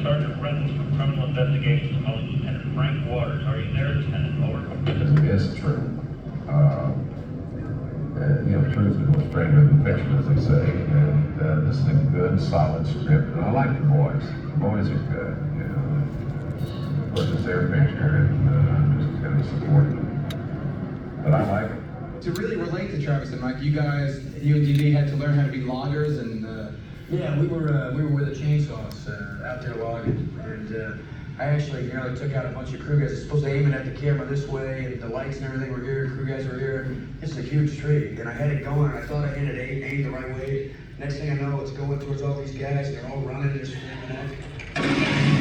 Sergeant Reynolds from Criminal Investigations calling Lieutenant Frank Waters. Are you there, Lieutenant? Over. It's true. Truth is more stranger than fiction, as they say. And this is a good, solid script. And I like the boys. The boys are good. Of course, it's their picture, and I'm just going to support them. But I like it. To really relate to Travis and Mike, you guys, you and DD had to learn how to be loggers, and yeah, we were with the chainsaws out there logging, and I actually took out a bunch of crew guys. I was supposed to aim it at the camera this way, and the lights and everything were here, crew guys were here. This is a huge tree, and I had it going, and I thought I hit it aimed the right way. Next thing I know, it's going towards all these guys, and they're all running, and they're screaming out.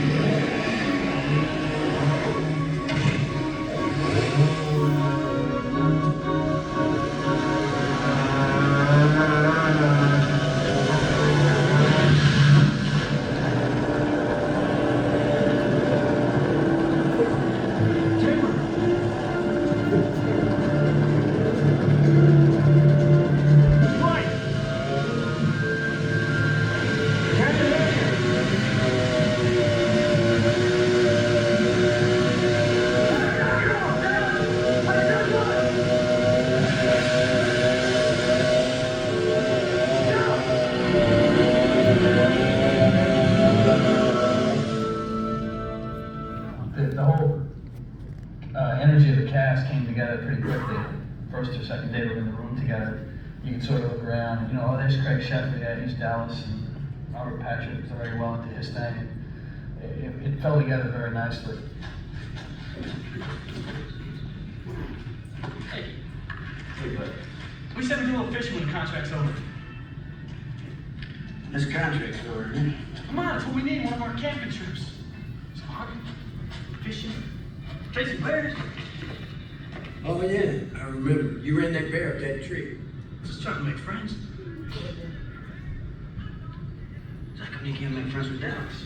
The whole energy of the cast came together pretty quickly. First or second day we were in the room together. You could sort of look around, oh, there's Craig Sheffer, yeah, he's Dallas, and Robert Patrick was already well into his thing. It fell together very nicely. Hey, bud. We said we do a little fishing when the contract's over. This contract's over, huh? Come on, that's what we need, one of our camping trips. Some hunting, fishing, chasing bears. Oh yeah, I remember. You ran that bear up that tree. Just trying to make friends. How come you can't make friends with Dallas?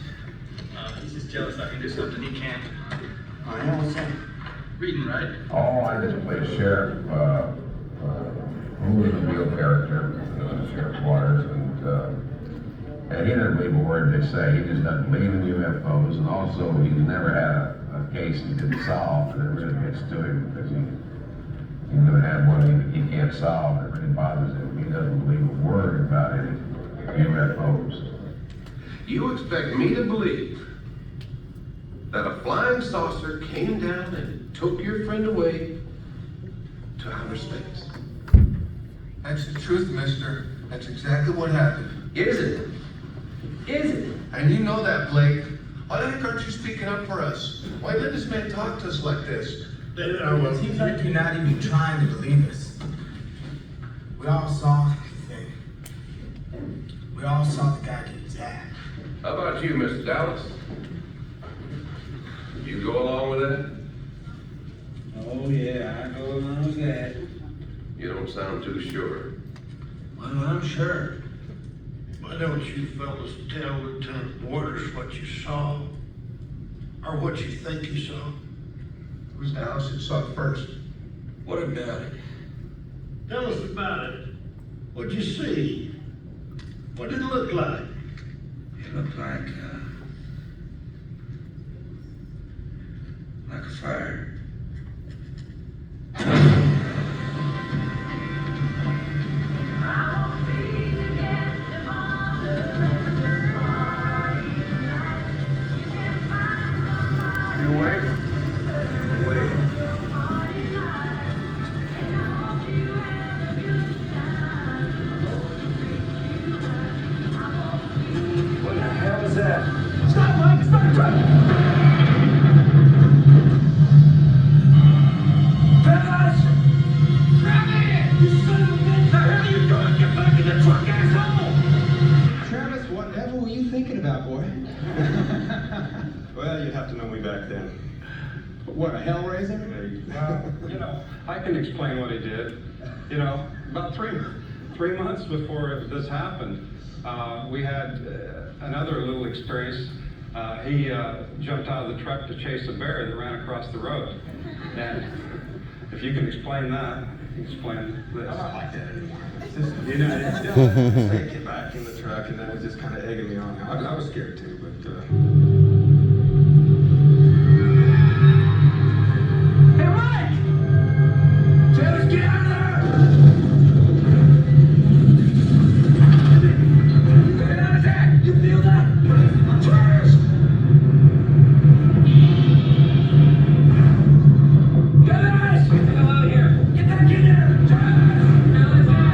He's just jealous I can do something he can't. Oh yeah, what's that? Reading, right? Oh, I just played Sheriff, who was a real character, Sheriff Waters, and he doesn't believe a word they say. He just doesn't believe in UFOs, and also he's never had a case he didn't solve, and it really gets to him because he's going to have one he can't solve, and it really bothers him. He doesn't believe a word about any UFOs. You expect me to believe that a flying saucer came down and took your friend away to outer space? That's the truth, mister. That's exactly what happened. Is it? Is it? And you know that, Blake. Why the heck aren't you speaking up for us? Why let this man talk to us like this? It seems like you're not even trying to believe us. We all saw everything. We all saw the guy get zapped. How about you, Mr. Dallas? You go along with that? Oh yeah, I go along with that. You don't sound too sure. Well, I'm sure. Why don't you fellas tell Lieutenant Waters what you saw? Or what you think you saw? It was Dallas that saw it first. What about it? Tell us about it. What'd you see? What did it look like? It looked like a fire. Travis, whatever were you thinking about, boy? Well, you'd have to know me back then. What, a hellraiser? I can explain what he did. About three months before this happened, we had another little experience. He jumped out of the truck to chase a bear that ran across the road. And if you can explain that. explain this. I'm not like that anymore. It's just, you know, it's just take it back in the truck, and then was just kind of egging me on. I was scared too, but. Hey, Mike! Travis, get out of there! Get out of there! You feel that? Travis! Guys! Get the hell out of here! Get back in there! Travis! What the hell is that?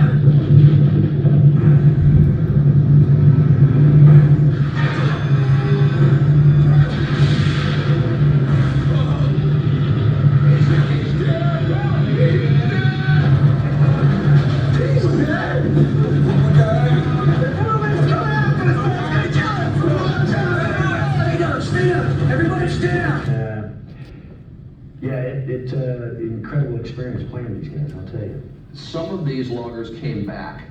It's an incredible experience playing these guys, I'll tell you. Some of these loggers came back.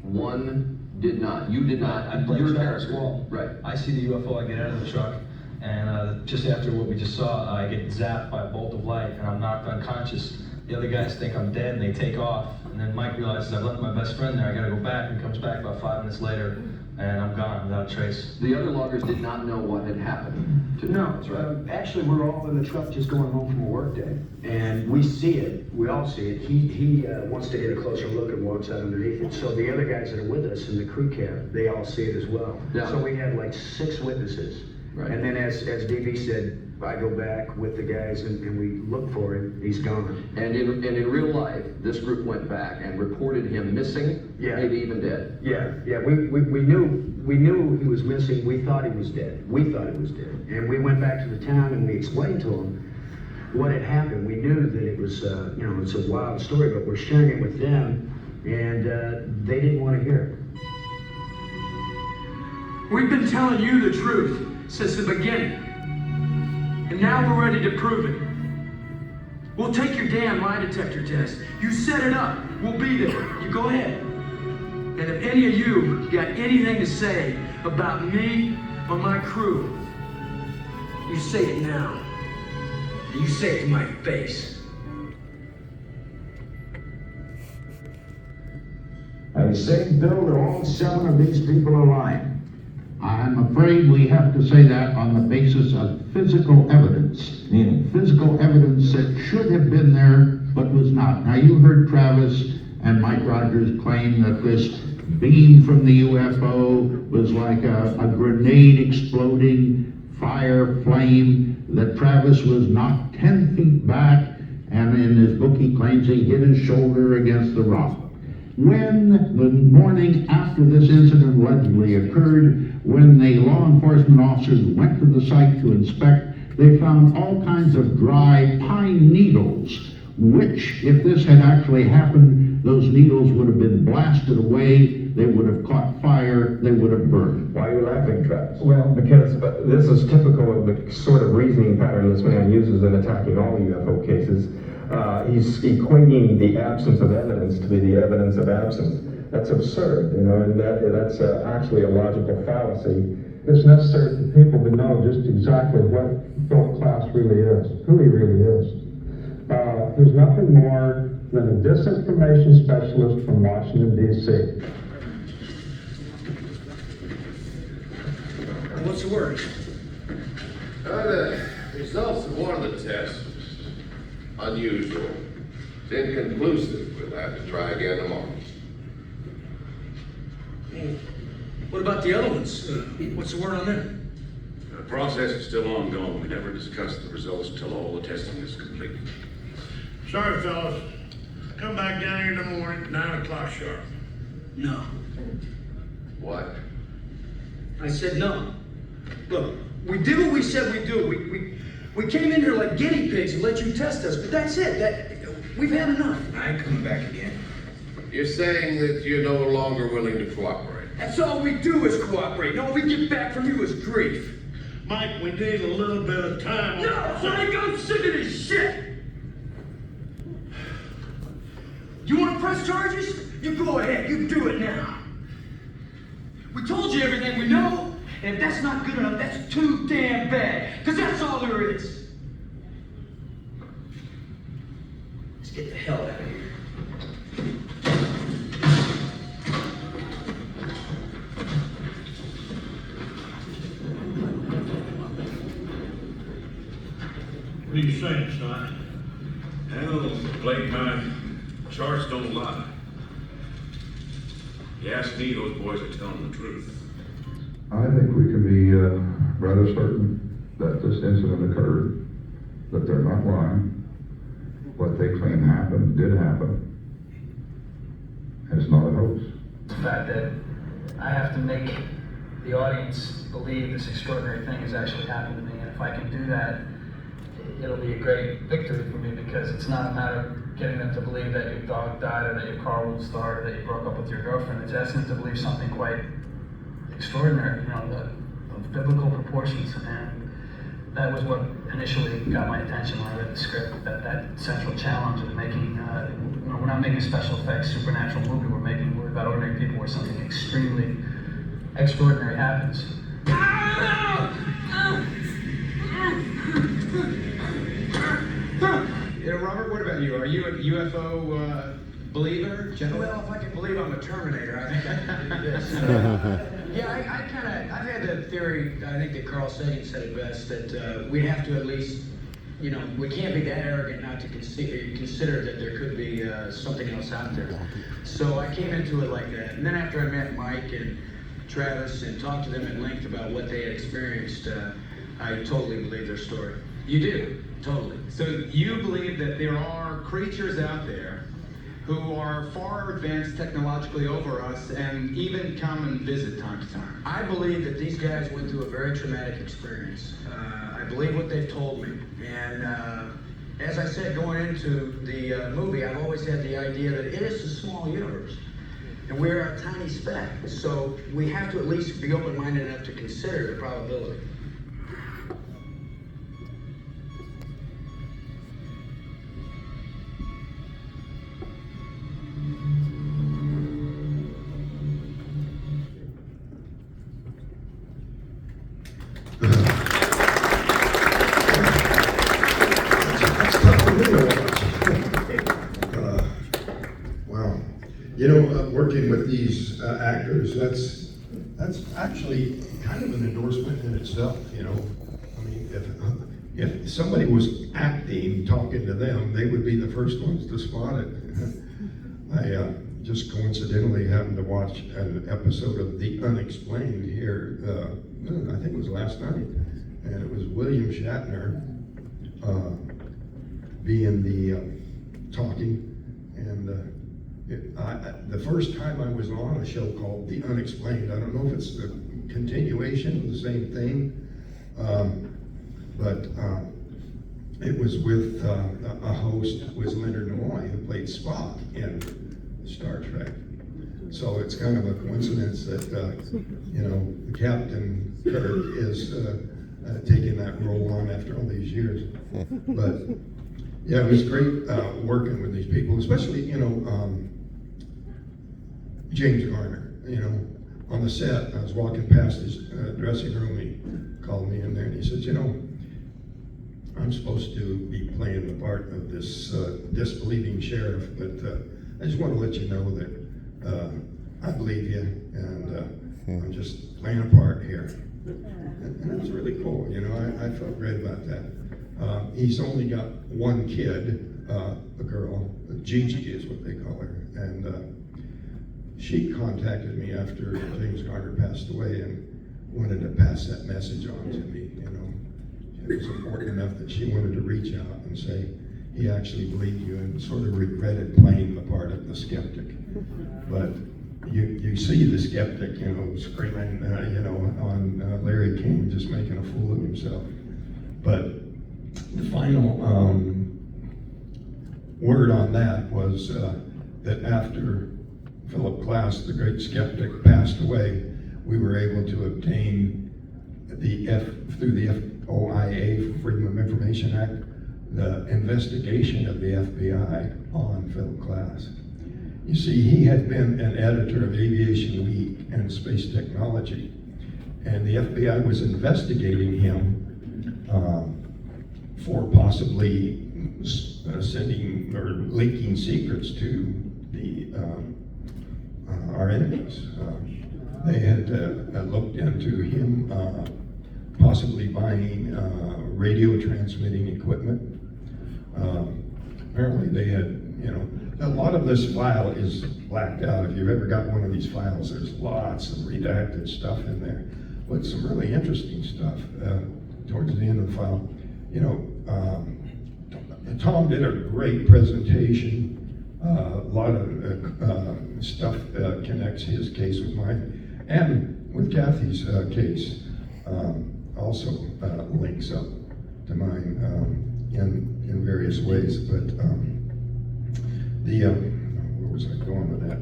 One did not. You did not. I played Your Travis character. Walton. Right. I see the UFO, I get out of the truck, and just after what we just saw, I get zapped by a bolt of light, and I'm knocked unconscious. The other guys think I'm dead, and they take off. And then Mike realizes I've left my best friend there, I gotta go back, and comes back about 5 minutes later, and I'm gone without a trace. The other loggers did not know what had happened to them. No, That's right. actually, we're all in the truck just going home from a work day, and we see it. We all see it. He wants to get a closer look and walks out underneath it. So the other guys that are with us in the crew cab, they all see it as well. Yeah. So we have like 6 witnesses. Right. And then as DB said, I go back with the guys and we look for him. He's gone. And in real life, this group went back and reported him missing, Yeah. maybe even dead. Yeah. We knew he was missing. We thought he was dead. And we went back to the town and we explained to him what had happened. We knew that it was, it's a wild story, but we're sharing it with them, and they didn't want to hear it. We've been telling you the truth since the beginning. And now we're ready to prove it. We'll take your damn lie detector test. You set it up. We'll be there. You go ahead. And if any of you got anything to say about me or my crew, you say it now. And you say it to my face. I say, Bill, that all 7 of these people are lying. I'm afraid we have to say that on the basis of physical evidence. Physical evidence that should have been there, but was not. Now, you heard Travis and Mike Rogers claim that this beam from the UFO was like a grenade exploding fire flame, that Travis was knocked 10 feet back, and in his book he claims he hit his shoulder against the rock. When the morning after this incident allegedly occurred, when the law enforcement officers went to the site to inspect, they found all kinds of dry pine needles, which, if this had actually happened, those needles would have been blasted away, they would have caught fire, they would have burned. Why are you laughing, Travis? Well, because this is typical of the sort of reasoning pattern this man uses in attacking all UFO cases. He's equating the absence of evidence to be the evidence of absence. That's absurd, and that's actually a logical fallacy. It's necessary for people to know just exactly what Philip Klaus really is, who he really is. He's nothing more than a disinformation specialist from Washington, D.C. What's the word? The results of one of the tests, unusual. It's inconclusive. We'll have to try again tomorrow. What about the other ones? What's the word on them? The process is still ongoing. We never discuss the results until all the testing is complete. Sorry, fellas. Come back down here in the morning, 9 o'clock sharp. No. What? I said no. Look, we did what we said we'd do. We came in here like guinea pigs and let you test us, but that's it. We've had enough. I ain't coming back again. You're saying that you're no longer willing to cooperate? That's all we do is cooperate. No, we get back from you is grief. Mike, we need a little bit of time. No, Mike, I'm sick of this shit. You want to press charges? You go ahead. You do it now. We told you everything we know, and if that's not good enough, that's too damn bad. Because that's all there is. Let's get the hell out of here. What are you saying, son? Hell, Blake, my charts don't lie. You ask me, those boys are telling the truth. I think we can be rather certain that this incident occurred, that they're not lying. What they claim happened did happen. It's not a hoax. The fact that I have to make the audience believe this extraordinary thing has actually happened to me, and if I can do that, it'll be a great victory for me, because it's not a matter of getting them to believe that your dog died or that your car won't start or that you broke up with your girlfriend. It's asking them to believe something quite extraordinary, the biblical proportions, and that was what initially got my attention when I read the script, that central challenge of making, we're not making a special effects supernatural movie, we're making a movie about ordinary people where something extremely extraordinary happens. Robert, what about you? Are you a UFO believer, generally? Well, if I can believe I'm a Terminator, I think I can do this. I've had the theory, I think that Carl Sagan said it best, that we have to at least, we can't be that arrogant not to consider that there could be something else out there. So I came into it like that. And then after I met Mike and Travis and talked to them at length about what they had experienced, I totally believe their story. You do? Totally. So you believe that there are creatures out there who are far advanced technologically over us and even come and visit time to time? I believe that these guys went through a very traumatic experience. I believe what they've told me. And as I said, going into the movie, I've always had the idea that it is a small universe. And we're a tiny speck. So we have to at least be open-minded enough to consider the probability. Wow. Working with these actors, that's actually kind of an endorsement in itself, I mean, if somebody was acting, talking to them, they would be the first ones to spot it. I just coincidentally happened to watch an episode of The Unexplained here, I think it was last night, and it was William Shatner being the talking, and the first time I was on a show called The Unexplained, I don't know if it's the continuation of the same thing, but it was with a host was Leonard Nimoy, who played Spock in Star Trek. So it's kind of a coincidence that Captain Kirk is taking that role on after all these years. But yeah, it was great working with these people, especially James Garner. On the set, I was walking past his dressing room. He called me in there and he said, I'm supposed to be playing the part of this disbelieving sheriff, but I just want to let you know that I believe you, and I'm just playing a part here. And that's really cool, I felt great about that. He's only got one kid, a girl, Gigi is what they call her, and she contacted me after James Garner passed away and wanted to pass that message on to me, It was important enough that she wanted to reach out and say, he actually believed you, and sort of regretted playing the part of the skeptic. But you see the skeptic, screaming, on Larry King, just making a fool of himself. But the final word on that was that after Philip Glass, the great skeptic, passed away, we were able to obtain through the FOIA, Freedom of Information Act, the investigation of the FBI on Philip Glass. You see, he had been an editor of Aviation Week and Space Technology, and the FBI was investigating him for possibly sending or leaking secrets to our enemies. They had looked into him possibly buying radio transmitting equipment. Apparently they had, a lot of this file is blacked out. If you've ever got one of these files, there's lots of redacted stuff in there, but some really interesting stuff. Towards the end of the file, Tom did a great presentation. A lot of stuff connects his case with mine, and with Kathy's case also links up to mine in various ways. But where was I going with that?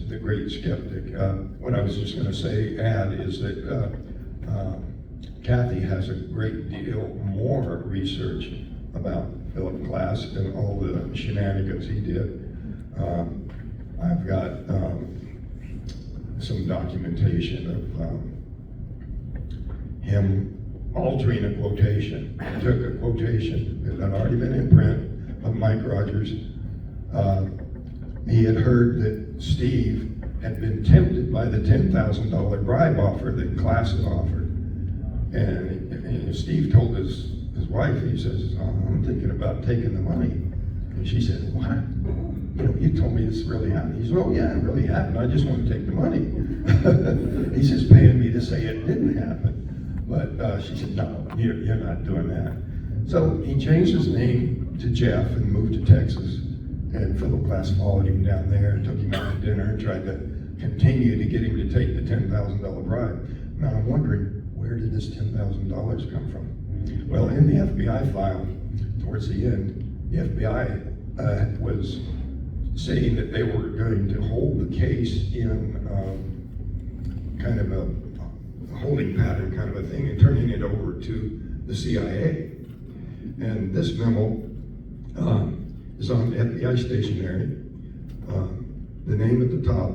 The great skeptic. What I was just going to add is that Kathy has a great deal more research about Philip Glass and all the shenanigans he did. I've got some documentation of him altering a quotation. He took a quotation that had already been in print of Mike Rogers. He had heard that Steve had been tempted by the $10,000 bribe offer that Glass had offered. And Steve told his wife, he says, I'm thinking about taking the money. And she said, what? You told me this really happened. He said, oh yeah, it really happened. I just want to take the money. He's just paying me to say it didn't happen. But she said, no, you're not doing that. So he changed his name to Jeff and moved to Texas. And Philip Glass followed him down there and took him out to dinner and tried to continue to get him to take the $10,000 bribe. Now I'm wondering, where did this $10,000 come from? Well, in the FBI file, towards the end, the FBI was saying that they were going to hold the case in kind of a holding pattern kind of a thing and turning it over to the CIA. And this memo is on FBI stationery. The name at the top,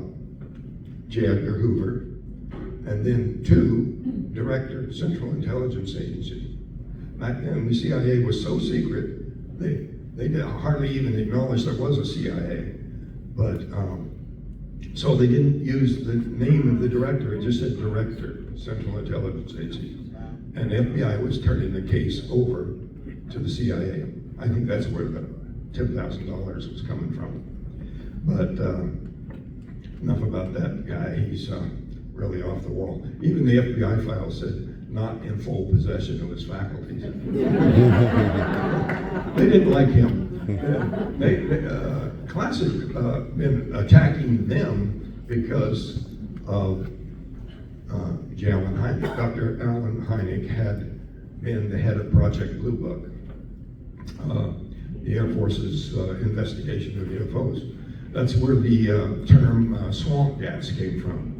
J. Edgar Hoover, and then to Director, Central Intelligence Agency. Back then, the CIA was so secret, they hardly even acknowledged there was a CIA. But, so they didn't use the name of the director, it just said Director, Central Intelligence Agency. And the FBI was turning the case over to the CIA. I think that's where the $10,000 was coming from. But enough about that guy, he's really off the wall. Even the FBI file said, not in full possession of his faculties. They didn't like him. Glass had been attacking them because of J. Allen Hynek. Dr. Allen Hynek had been the head of Project Blue Book, the Air Force's investigation of UFOs. That's where the term swamp gas came from.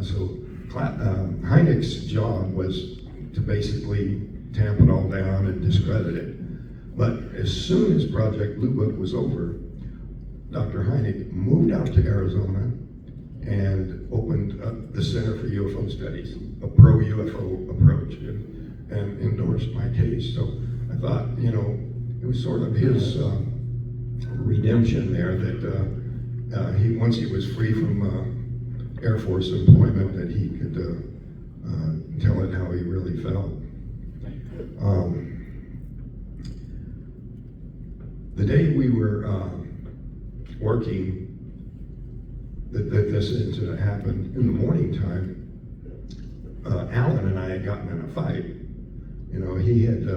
So Hynek's job was to basically tamp it all down and discredit it. But as soon as Project Blue Book was over, Dr. Hynek moved out to Arizona and opened up the Center for UFO Studies, a pro-UFO approach, and endorsed my case. So I thought, it was sort of his redemption there that once he was free from Air Force employment, that he could tell it how he really felt. The day we were working, that this incident happened, in the morning time, Alan and I had gotten in a fight. He had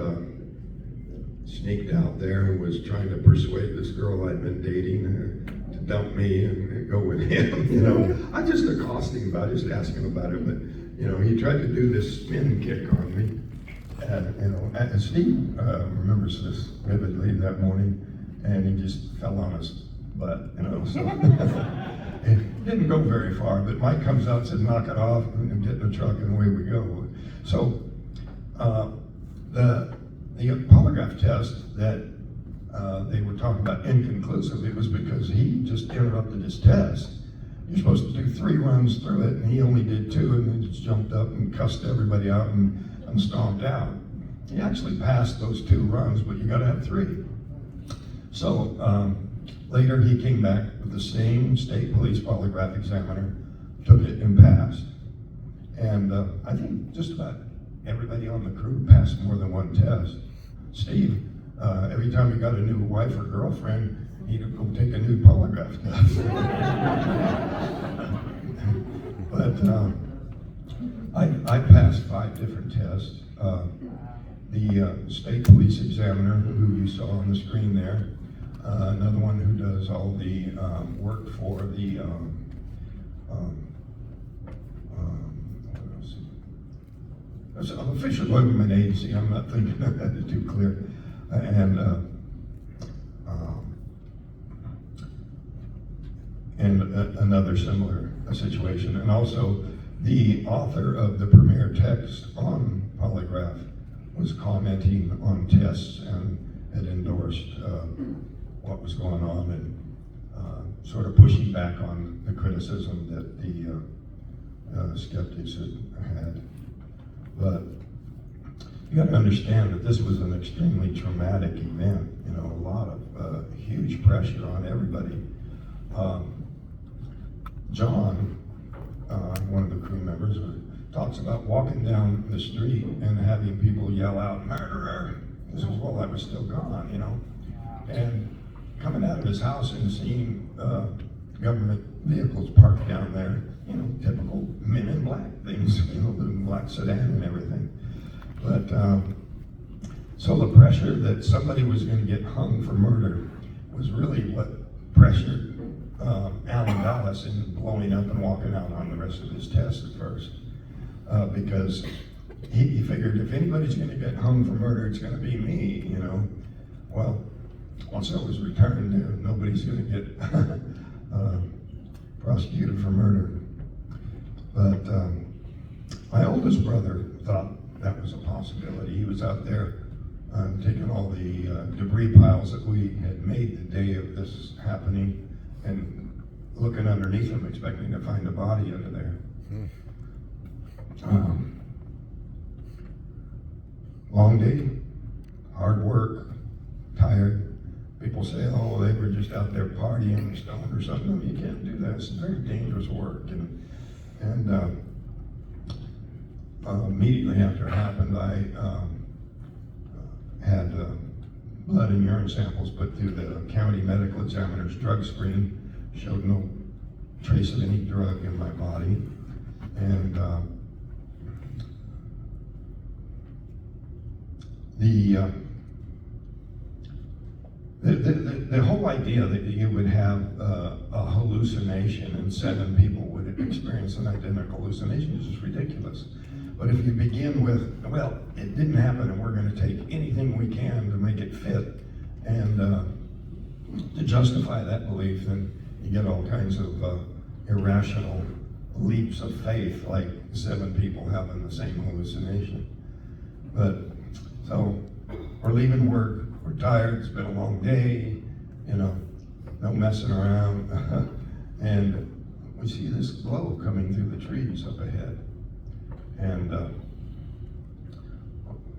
sneaked out there and was trying to persuade this girl I'd been dating to dump me and go with him. I just accosted him about it, just asked him about it, but he tried to do this spin kick on me. And Steve remembers this vividly that morning, and he just fell on his butt, so it didn't go very far, but Mike comes out and said, knock it off, and get in the truck, and away we go. So the polygraph test that they were talking about inconclusive, it was because he just interrupted his test. You're supposed to do 3 runs through it, and he only did 2, and then just jumped up and cussed everybody out and stomped out. He actually passed those 2 runs, but you gotta have 3. So Later, he came back with the same state police polygraph examiner, took it and passed. And I think just about everybody on the crew passed more than one test. Steve, every time he got a new wife or girlfriend, he'd go take a new polygraph test. But I passed 5 different tests. The state police examiner, who you saw on the screen there, another one who does all the work for the it's an official government agency. I'm not thinking of that too clear. And another similar situation. And also, the author of the premier text on polygraph was commenting on tests and had endorsed what was going on and sort of pushing back on the criticism that the skeptics had. But you got to understand that this was an extremely traumatic event. You know, a lot of huge pressure on everybody. John, one of the crew members, talks about walking down the street and having people yell out, "Murderer!" This was while I was still gone, you know. And coming out of his house and seeing government vehicles parked down there, you know, typical Men in Black things, you know, the black sedan and everything. But so the pressure that somebody was going to get hung for murder was really what pressured Alan Dallas in blowing up and walking out on the rest of his test at first. Because he figured if anybody's going to get hung for murder, it's going to be me, you know. Well, once I was returned, nobody's going to get prosecuted for murder. But my oldest brother thought that was a possibility. He was out there taking all the debris piles that we had made the day of this happening and looking underneath them, expecting to find a body under there. Long day, hard work, tired. People say, oh, they were just out there partying, stoned or something. No, you can't do that. It's very dangerous work. And immediately after it happened, I had blood and urine samples put through the county medical examiner's drug screen. Showed no trace of any drug in my body. And the whole idea that you would have a hallucination and 7 people would experience an identical hallucination is just ridiculous. But if you begin with, well, it didn't happen and we're going to take anything we can to make it fit and to justify that belief, then you get all kinds of irrational leaps of faith, like 7 people having the same hallucination. But so we're leaving work, we're tired, it's been a long day, you know, no messing around. And we see this glow coming through the trees up ahead. And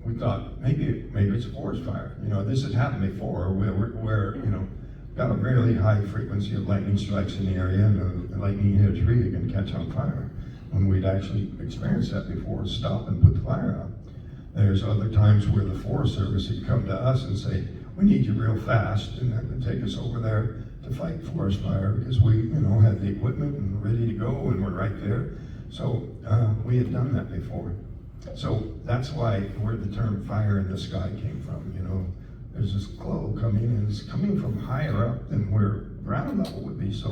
we thought maybe it's a forest fire. You know, this had happened before where you know, got a very high frequency of lightning strikes in the area, and a lightning hit a tree, it can catch on fire. When we'd actually experienced that before, stop and put the fire out. There's other times where the Forest Service would come to us and say, we need you real fast, and that would take us over there to fight forest fire because we, you know, had the equipment and ready to go and we're right there. So we had done that before. So that's why where the term fire in the sky came from, you know. There's this glow coming, and it's coming from higher up than where ground level would be. So,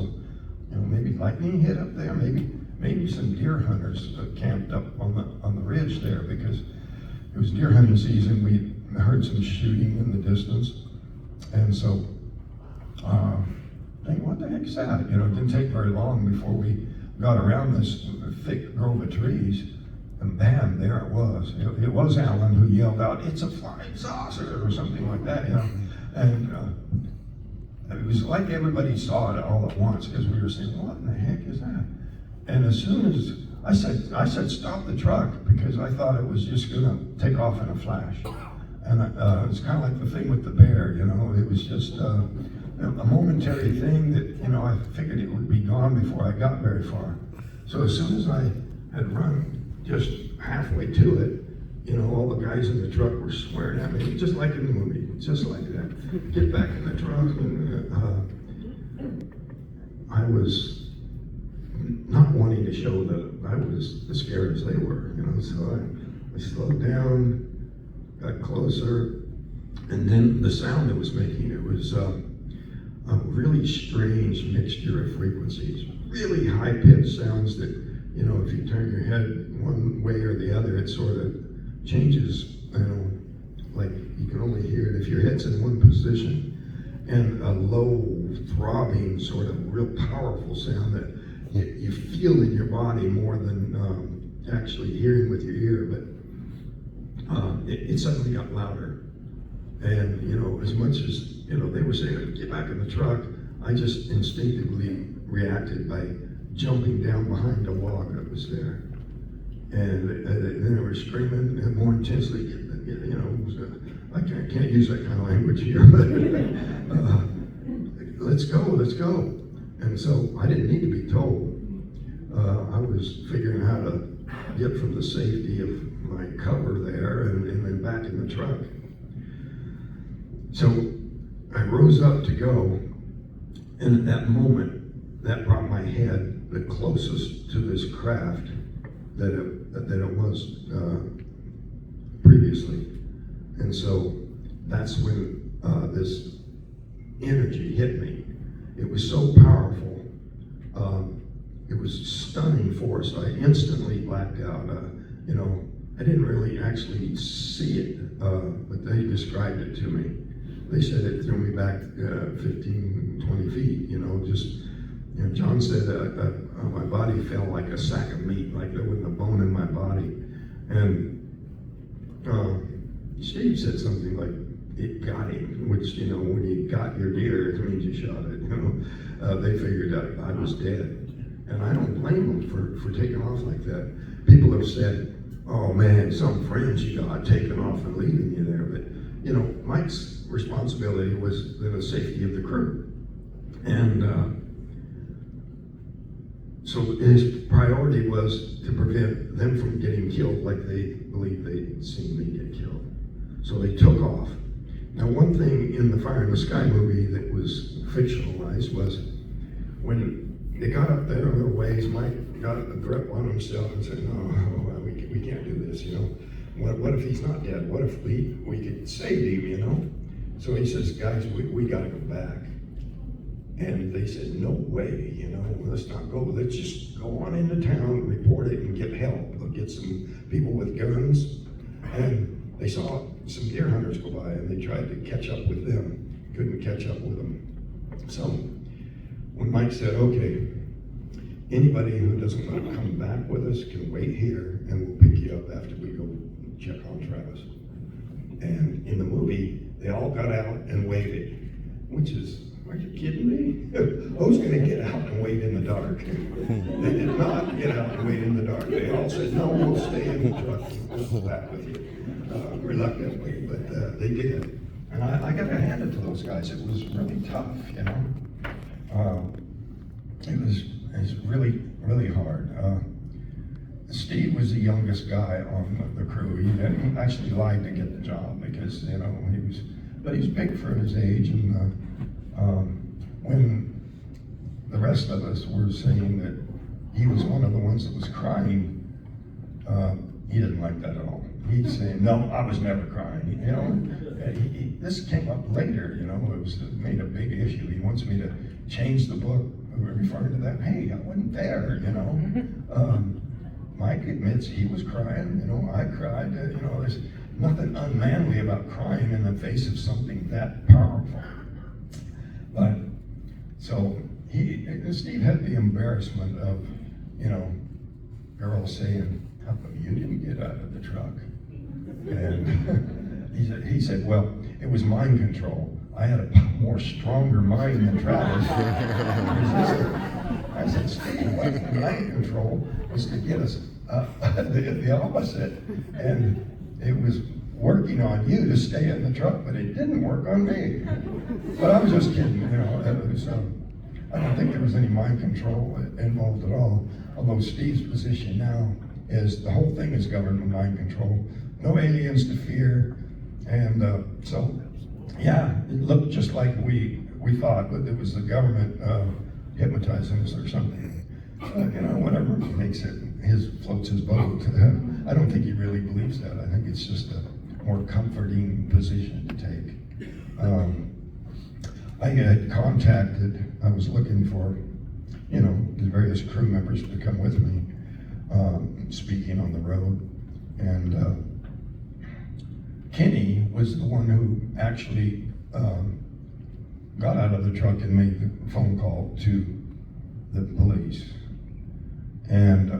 you know, maybe lightning hit up there, maybe some deer hunters camped up on the ridge there because it was deer hunting season. We heard some shooting in the distance, and so thinking, what the heck is that? You know, it didn't take very long before we got around this thick grove of trees. And bam, there it was. It was Alan who yelled out, "It's a flying saucer," or something like that, you know. And it was like everybody saw it all at once because we were saying, "What in the heck is that?" And as soon as I said, "Stop the truck," because I thought it was just going to take off in a flash. And it's kind of like the thing with the bear, you know. It was just a momentary thing that, you know, I figured it would be gone before I got very far. So as soon as I had run just halfway to it, you know, all the guys in the truck were swearing at me, just like in the movie, just like that. Get back in the truck, and I was not wanting to show that I was as scared as they were, you know, so I slowed down, got closer, and then the sound it was making, it was a really strange mixture of frequencies, really high-pitched sounds that, you know, if you turn your head one way or the other, it sort of changes, you know, like you can only hear it if your head's in one position, and a low, throbbing, sort of real powerful sound that you feel in your body more than actually hearing with your ear, but it suddenly got louder. And, you know, as much as, you know, they were saying, get back in the truck, I just instinctively reacted by jumping down behind a log that was there. And then they were screaming and more intensely, you know, I can't use that kind of language here, but let's go, let's go. And so I didn't need to be told. I was figuring how to get from the safety of my cover there and then back in the truck. So I rose up to go, and at that moment, that brought my head the closest to this craft that it was previously. And so that's when this energy hit me. It was so powerful. It was stunning force. I instantly blacked out. You know, I didn't really actually see it, but they described it to me. They said it threw me back 15, 20 feet, you know, just, you know, John said my body felt like a sack of meat, like there wasn't a bone in my body. And Steve said something like, it got him, which, you know, when you got your deer, it means you shot it, you know. They figured out I was dead. And I don't blame them for taking off like that. People have said, oh man, some friends you got taking off and leaving you there. But, you know, Mike's responsibility was the safety of the crew. And so his priority was to prevent them from getting killed like they believed they'd seen me get killed. So they took off. Now, one thing in the Fire in the Sky movie that was fictionalized was when they got up there a little ways, Mike got a grip on himself and said, no, we can't do this, you know. What if he's not dead? What if we could save him, you know? So he says, guys, we got to go back. And they said, no way, you know, let's not go. Let's just go on into town, report it, and get help. We'll get some people with guns. And they saw some deer hunters go by, and they tried to catch up with them. Couldn't catch up with them. So when Mike said, okay, anybody who doesn't want to come back with us can wait here, and we'll pick you up after we go check on Travis. And in the movie, they all got out and waited, which is, are you kidding me? Who's going to get out and wait in the dark? They did not get out and wait in the dark. They all said, no, we'll stay in the truck and we'll go back with you. Reluctantly, but they did. And I got to hand it to those guys. It was really tough, you know. It was really, really hard. Steve was the youngest guy on the crew. He actually lied to get the job because, you know, he was big for his age. And when the rest of us were saying that he was one of the ones that was crying, he didn't like that at all. He'd say, no, I was never crying. You know, this came up later, you know, it made a big issue. He wants me to change the book referring to that. Hey, I wasn't there, you know. Mike admits he was crying, you know, I cried, you know, there's nothing unmanly about crying in the face of something that powerful. But, so, Steve had the embarrassment of, you know, girls saying, how come you didn't get out of the truck? And he said, well, it was mind control. I had a more stronger mind than Travis. I said, Steve, mind control was to get us the opposite. And it was working on you to stay in the truck, but it didn't work on me. But I was just kidding, you know. It was, I don't think there was any mind control involved at all. Although Steve's position now is the whole thing is governed by mind control. No aliens to fear, and so yeah, it looked just like we thought, but it was the government hypnotizing us or something. You know, whatever makes it floats his boat. I don't think he really believes that. I think it's just a more comforting position to take. I had contacted, I was looking for, you know, the various crew members to come with me, speaking on the road. And Kenny was the one who actually got out of the truck and made the phone call to the police. And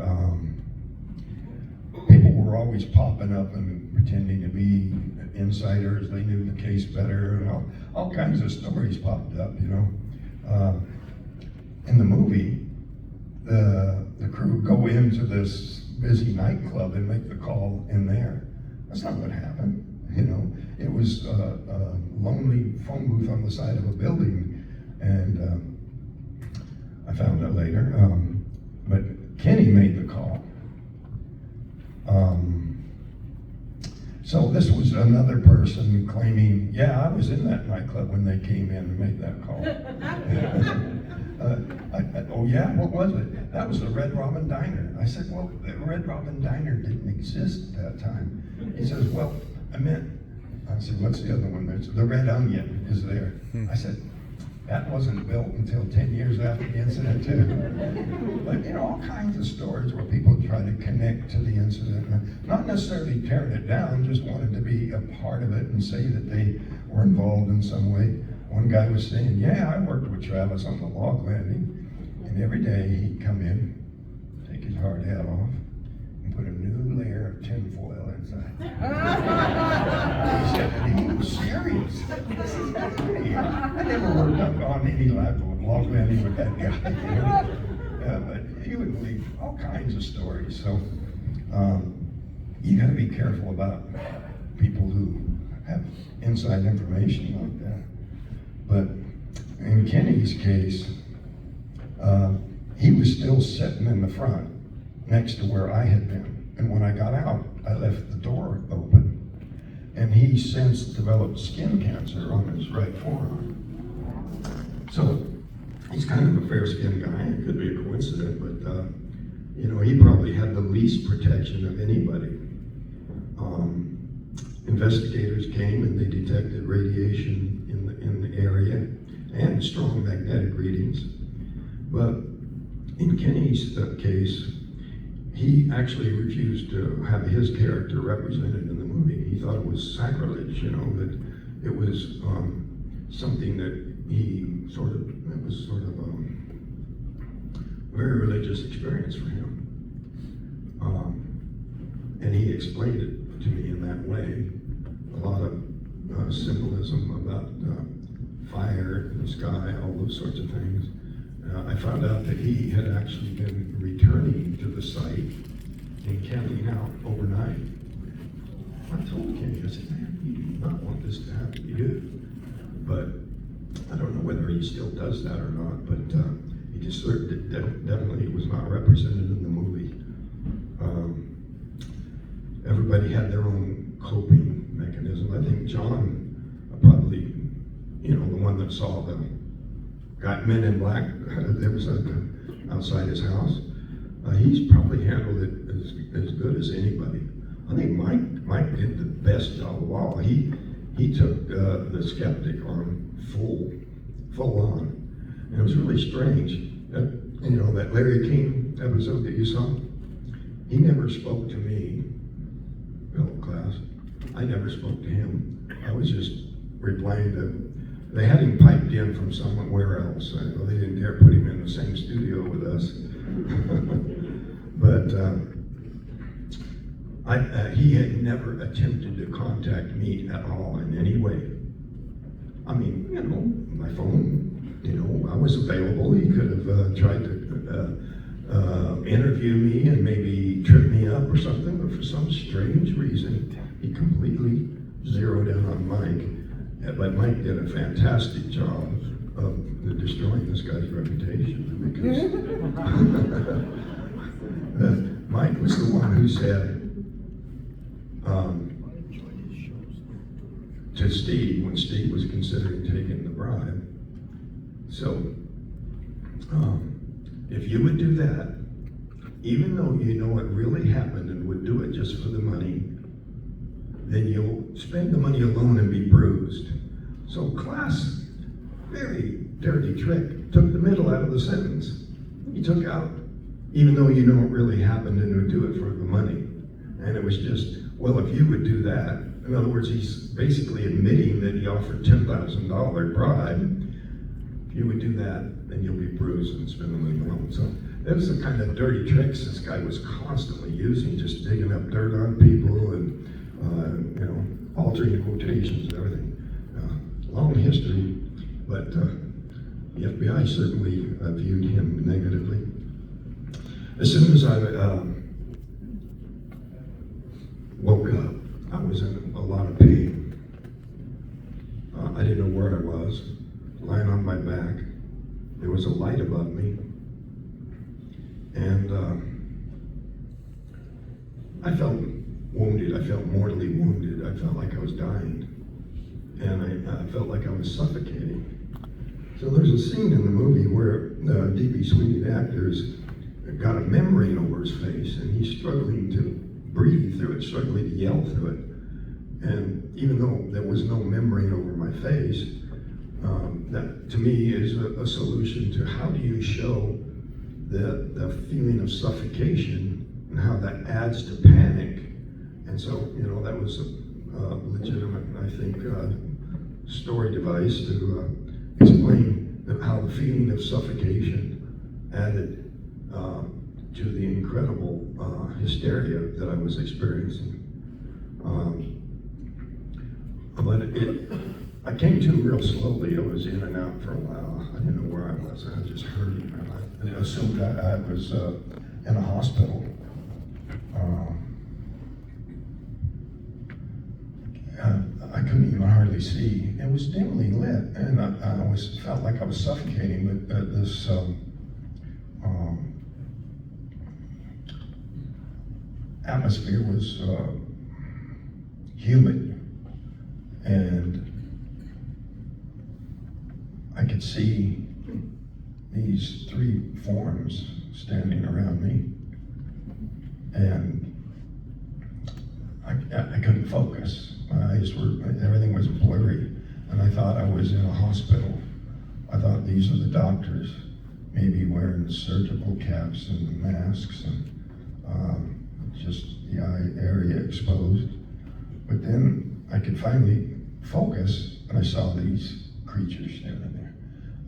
people were always popping up and pretending to be insiders. They knew the case better, and all kinds of stories popped up, you know. In the movie, the crew would go into this busy nightclub and make the call in there. That's not what happened, you know. It was a lonely phone booth on the side of a building, and I found out later. But Kenny made the call. So this was another person claiming, yeah, I was in that nightclub when they came in and made that call. Oh yeah, what was it? That was the Red Robin Diner. I said, well, the Red Robin Diner didn't exist at that time. He says, well, I said, what's the other one? There's the Red Onion is there. I said, that wasn't built until 10 years after the incident too. But you know, all kinds of stories where people try to connect to the incident, not necessarily tearing it down, just wanted to be a part of it and say that they were involved in some way. One guy was saying, yeah, I worked with Travis on the log landing, and every day he'd come in, take his hard hat off, and put a new layer of tinfoil inside. He said, he was serious. This is happening. I never worked on any log landing with that guy. You know? But he would believe all kinds of stories. So you got to be careful about people who have inside information like that. But in Kenny's case, he was still sitting in the front next to where I had been. And when I got out, I left the door open. And he since developed skin cancer on his right forearm. So he's kind of a fair-skinned guy. It could be a coincidence, but you know, he probably had the least protection of anybody. Investigators came and they detected radiation in the area and strong magnetic readings. But in Kenny's case, he actually refused to have his character represented in the movie. He thought it was sacrilege, you know, that it was something that it was sort of a very religious experience for him. And he explained it to me in that way. A lot of symbolism about fire in the sky, all those sorts of things. I found out that he had actually been returning to the site and camping out overnight. I told Kenny, I said, man, you do not want this to happen to you. But I don't know whether he still does that or not, but he just definitely was not represented in the movie. Everybody had their own coping mechanism. I think John probably, you know, the one that saw the men in black, there was outside his house. He's probably handled it as good as anybody. I think Mike did the best job of all. He took the skeptic on full on. And it was really strange. You know, that Larry King episode that you saw, he never spoke to me, Bill Class. I never spoke to him. I was just replying to, they had him piped in from somewhere else. They didn't dare put him in the same studio with us. But he had never attempted to contact me at all in any way. I mean, you know, my phone, you know, I was available. He could have tried to interview me and maybe trip me up or something, but for some strange reason, He completely zeroed in on Mike, but Mike did a fantastic job of destroying this guy's reputation because Mike was the one who said to Steve, when Steve was considering taking the bribe, so if you would do that, even though you know it really happened and would do it just for the money, then you'll spend the money alone and be bruised. So Class, very dirty trick, took the middle out of the sentence. He took out, even though you know it really happened and would do it for the money. And it was just, well, if you would do that, in other words, he's basically admitting that he offered $10,000 bribe. If you would do that, then you'll be bruised and spend the money alone. So that was the kind of dirty tricks this guy was constantly using, just digging up dirt on people and altering quotations and everything. Long history, but the FBI certainly viewed him negatively. As soon as I woke up, I was in a lot of pain. I didn't know where I was, lying on my back. There was a light above me, and I felt wounded. I felt mortally wounded. I felt like I was dying, and I felt like I was suffocating. So there's a scene in the movie where D.B. Sweeney, the actor, got a membrane over his face, and he's struggling to breathe through it, struggling to yell through it. And even though there was no membrane over my face, that to me is a solution to how do you show the feeling of suffocation and how that adds to panic. And so, that was a legitimate, I think, story device to explain how the feeling of suffocation added to the incredible hysteria that I was experiencing. But I came to real slowly. I was in and out for a while. I didn't know where I was. I just hurting. I assumed I was in a hospital. I couldn't even hardly see. It was dimly lit, and I always felt like I was suffocating. But this atmosphere was humid, and I could see these three forms standing around me, and I couldn't focus. My eyes everything was blurry, and I thought I was in a hospital. I thought these are the doctors, maybe wearing surgical caps and masks, and just the eye area exposed. But then I could finally focus, and I saw these creatures standing there.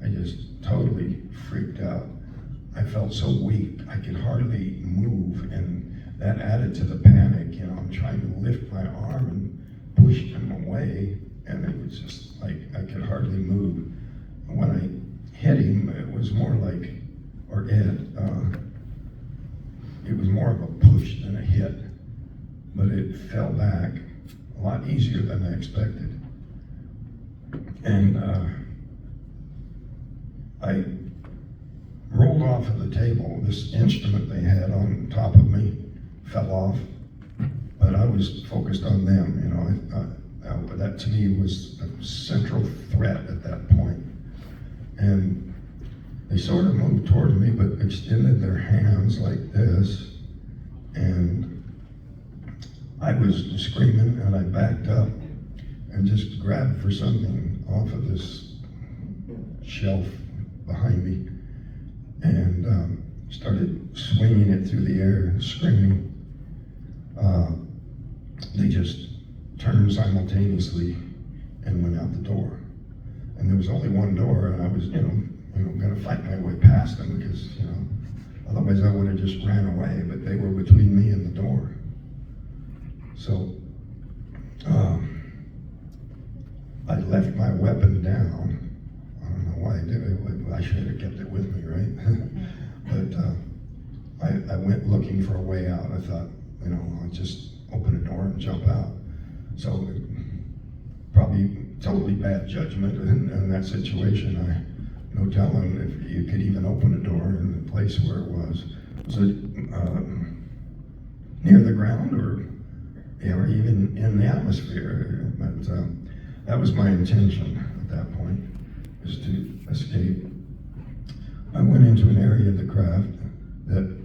I just totally freaked out. I felt so weak, I could hardly move, and that added to the panic. I'm trying to lift my arm and push them away, and it was just like I could hardly move. And when I hit him, it was more like, or Ed, it was more of a push than a hit, but it fell back a lot easier than I expected. And I rolled off of the table. This instrument they had on top of me fell off, but I was focused on them. That to me was the central threat at that point. And they sort of moved toward me, but extended their hands like this, and I was screaming, and I backed up and just grabbed for something off of this shelf behind me, and started swinging it through the air and screaming. They just turned simultaneously and went out the door. And there was only one door, and I was, going to fight my way past them because, otherwise I would have just ran away, but they were between me and the door. So I left my weapon down. I don't know why I did it. I should have kept it with me, right? But I went looking for a way out. I thought, I'll just open a door and jump out. So probably totally bad judgment in that situation. No telling if you could even open a door in the place where it was. Was it near the ground or even in the atmosphere? But that was my intention at that point, is to escape. I went into an area of the craft that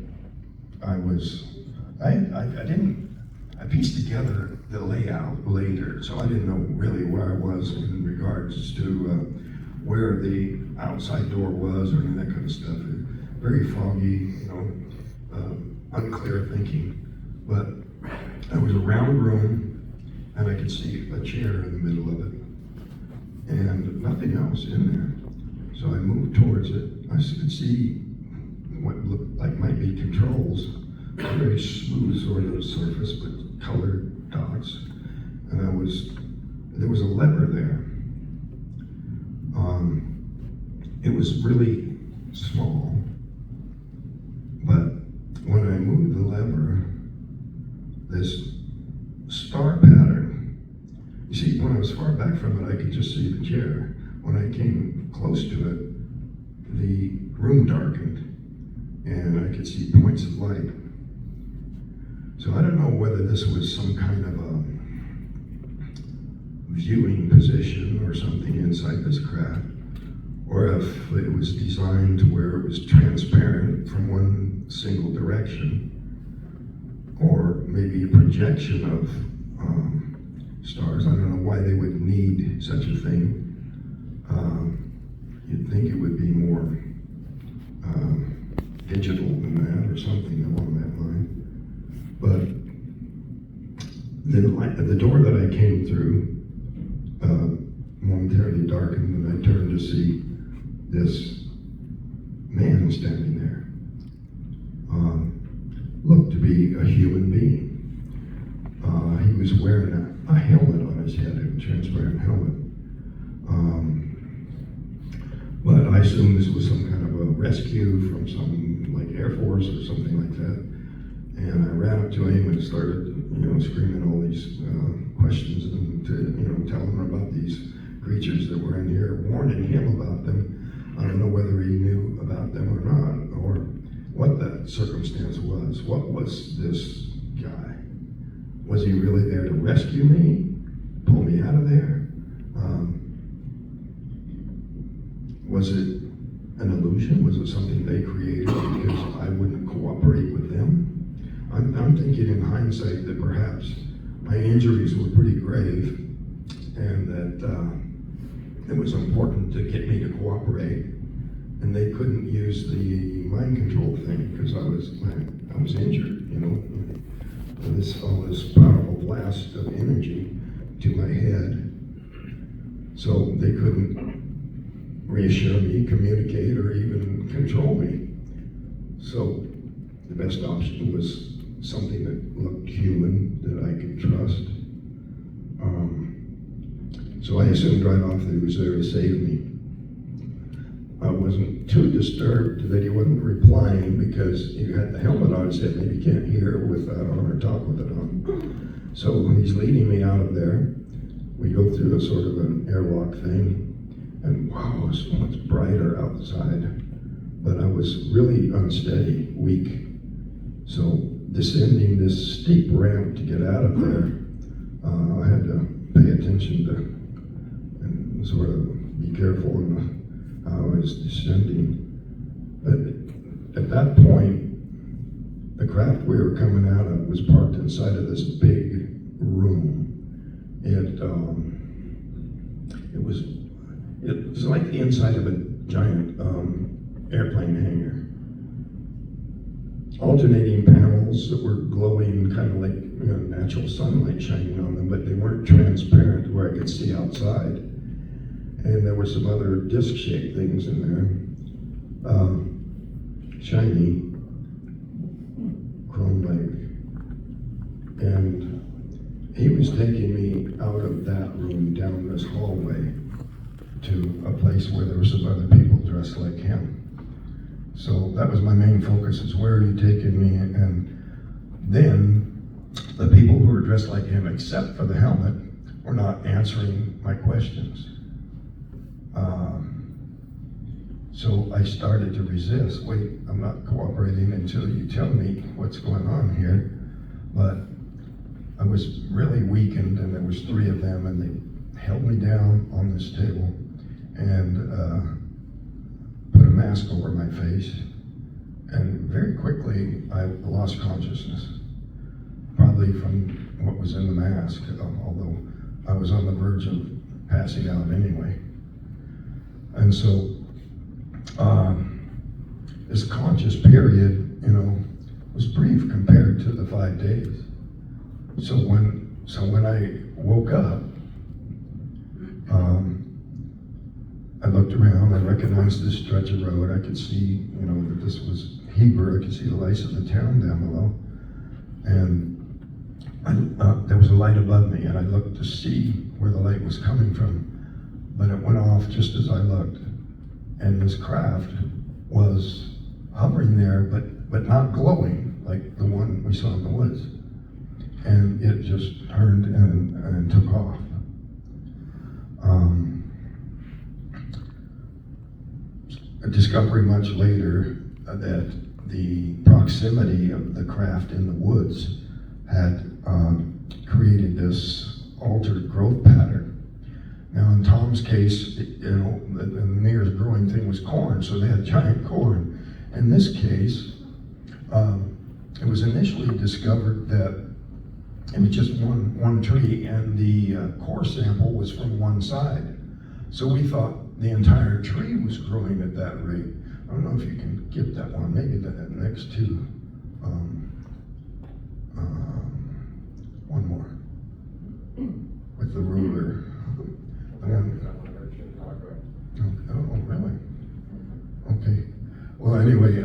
I pieced together the layout later, so I didn't know really where I was in regards to where the outside door was or any of that kind of stuff. Very foggy, unclear thinking. But it was a round room, and I could see a chair in the middle of it, and nothing else in there. So I moved towards it. I could see what looked like might be controls, a very smooth sort of surface, but colored dots. And there was a lever there. It was really small, but when I moved the lever, this star pattern, you see, when I was far back from it, I could just see the chair. When I came close to it, the room darkened, and I could see points of light. So I don't know whether this was some kind of a viewing position or something inside this craft, or if it was designed to where it was transparent from one single direction, or maybe a projection of stars. I don't know why they would need such a thing. You'd think it would be more digital than that, or something along that line. But the door that I came through momentarily darkened, and I turned to see this man standing there. Looked to be a human being. He was wearing a helmet on his head, a transparent helmet. But I assumed this was some kind of a rescue from some like Air Force or something like that. And I ran up to him and started, screaming all these questions and to tell him about these creatures that were in here, warning him about them. I don't know whether he knew about them or not, or what that circumstance was. What was this guy? Was he really there to rescue me, pull me out of there? Was it an illusion? Was it something they created because I wouldn't cooperate with them? I'm thinking in hindsight that perhaps my injuries were pretty grave, and that it was important to get me to cooperate, and they couldn't use the mind control thing because I was injured, all this powerful blast of energy to my head, so they couldn't reassure me, communicate, or even control me. So the best option was something that looked human, that I could trust. So I assumed right off that he was there to save me. I wasn't too disturbed that he wasn't replying because he had the helmet on his head, maybe can't hear with that on or talk with it on. So when he's leading me out of there, we go through a sort of an airlock thing, and wow, it's so much brighter outside. But I was really unsteady, weak. So descending this steep ramp to get out of there, I had to pay attention to and sort of be careful in how I was descending. But at that point, the craft we were coming out of was parked inside of this big room. It was like the inside of a giant airplane hangar. Alternating panels that were glowing, kind of like natural sunlight shining on them, but they weren't transparent where I could see outside. And there were some other disc-shaped things in there, shiny, chrome-like. And he was taking me out of that room down this hallway to a place where there were some other people dressed like him. So that was my main focus, is where are you taking me? And then the people who were dressed like him, except for the helmet, were not answering my questions. So I started to resist. Wait, I'm not cooperating until you tell me what's going on here. But I was really weakened, and there was 3 of them, and they held me down on this table and put a mask over my face. And very quickly, I lost consciousness, probably from what was in the mask, although I was on the verge of passing out anyway. And so this conscious period, was brief compared to the 5 days. So when I woke up, I looked around, I recognized this stretch of road. I could see, that this was Heber. I could see the lights of the town down below. And there was a light above me, and I looked to see where the light was coming from, but it went off just as I looked. And this craft was hovering there, but not glowing like the one we saw in the woods. And it just turned and took off. I discovered much later that the proximity of the craft in the woods had created this altered growth pattern. Now in Tom's case, the nearest growing thing was corn, so they had giant corn. In this case, it was initially discovered that it was just one tree, and the core sample was from one side. So we thought the entire tree was growing at that rate. I don't know if you can get that one, maybe the next 2. One more. With the ruler. Oh, really? Okay. Well, anyway,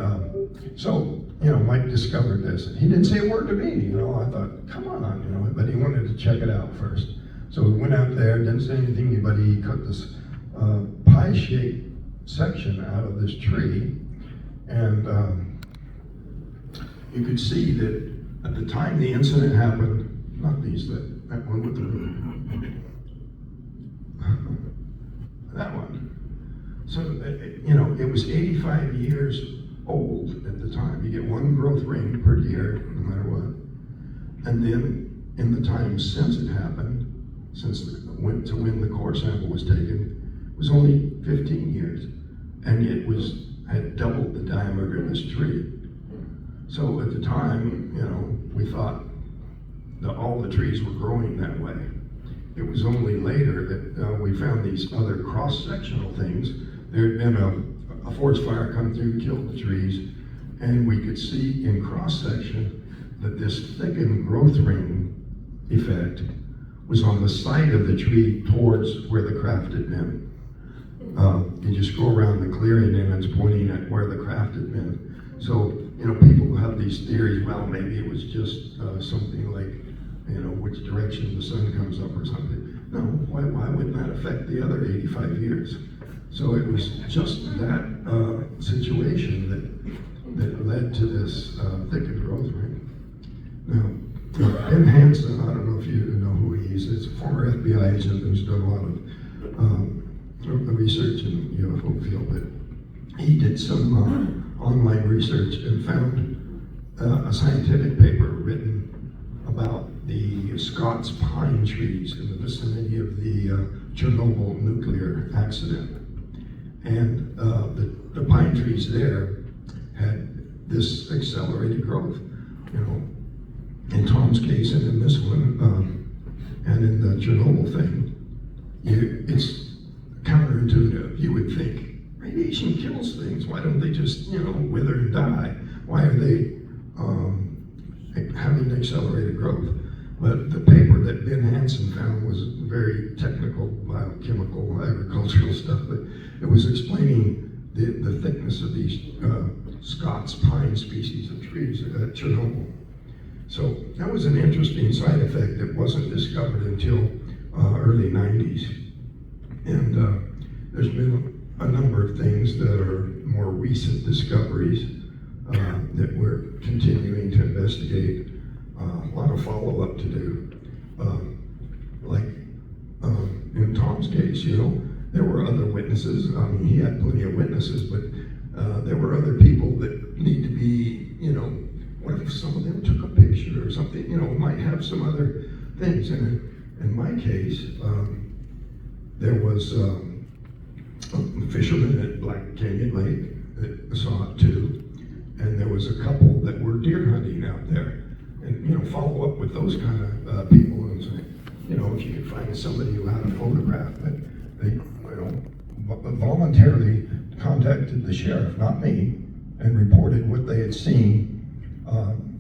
so, Mike discovered this. He didn't say a word to me, I thought, come on, but he wanted to check it out first. So we went out there, didn't say anything to anybody. He cut this pie-shaped section out of this tree, and you could see that at the time the incident happened, not these, that one with the room. That one. So, it was 85 years old at the time. You get 1 growth ring per year, no matter what. And then, in the time since it happened, when the core sample was taken, it was only 15 years. And it had doubled the diameter of this tree. So at the time, we thought that all the trees were growing that way. It was only later that we found these other cross-sectional things. There had been a forest fire come through, killed the trees, and we could see in cross-section that this thickened growth ring effect was on the side of the tree towards where the craft had been. You just go around the clearing and it's pointing at where the craft had been. So, people have these theories, well, maybe it was just something like, which direction the sun comes up or something. No, why wouldn't that affect the other 85 years? So it was just that situation that led to this thickened growth ring. Now, Ben Hansen, I don't know if you know who he is. It's a former FBI agent who's done a lot of research in the UFO field, but he did some online research and found a scientific paper written about the Scots pine trees in the vicinity of the Chernobyl nuclear accident. And the pine trees there had this accelerated growth. In Tom's case and in this one, and in the Chernobyl thing, it's counterintuitive. You would think radiation kills things. Why don't they just, wither and die? Why are they having accelerated growth? But the paper that Ben Hansen found was very technical, biochemical, agricultural stuff, but it was explaining the thickness of these Scots pine species of trees at Chernobyl. So that was an interesting side effect that wasn't discovered until early 90s. And there's been a number of things that are more recent discoveries that we're continuing to investigate. A lot of follow-up to do. Like in Tom's case, you know, there were other witnesses. I mean, he had plenty of witnesses, but there were other people that need to be, you know, what if some of them took a picture or something, you know, might have some other things. And in my case, there was a fisherman at Black Canyon Lake that saw it too. And there was a couple that were deer hunting out there. And, you know, follow up with those kind of people and say, you know, if you could find somebody who had a photograph, but they, you know, voluntarily contacted the sheriff, not me, and reported what they had seen.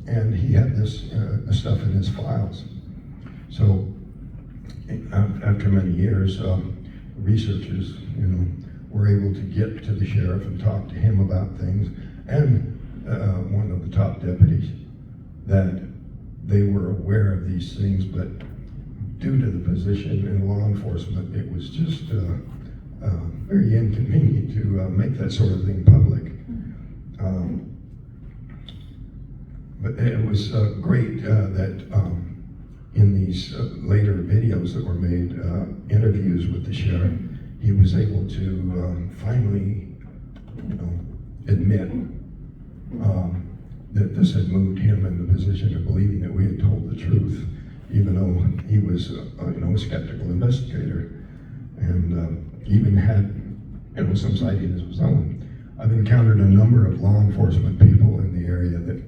And he had this stuff in his files. So after many years, researchers, you know, were able to get to the sheriff and talk to him about things, and one of the top deputies, that they were aware of these things, but due to the position in law enforcement, it was just very inconvenient to make that sort of thing public. But it was great that in these later videos that were made, interviews with the sheriff, he was able to finally, you know, admit that this had moved him in the position of believing that we had told the truth, even though he was, you know, a skeptical investigator, and even had, you know, some sightings of his own. I've encountered a number of law enforcement people in the area that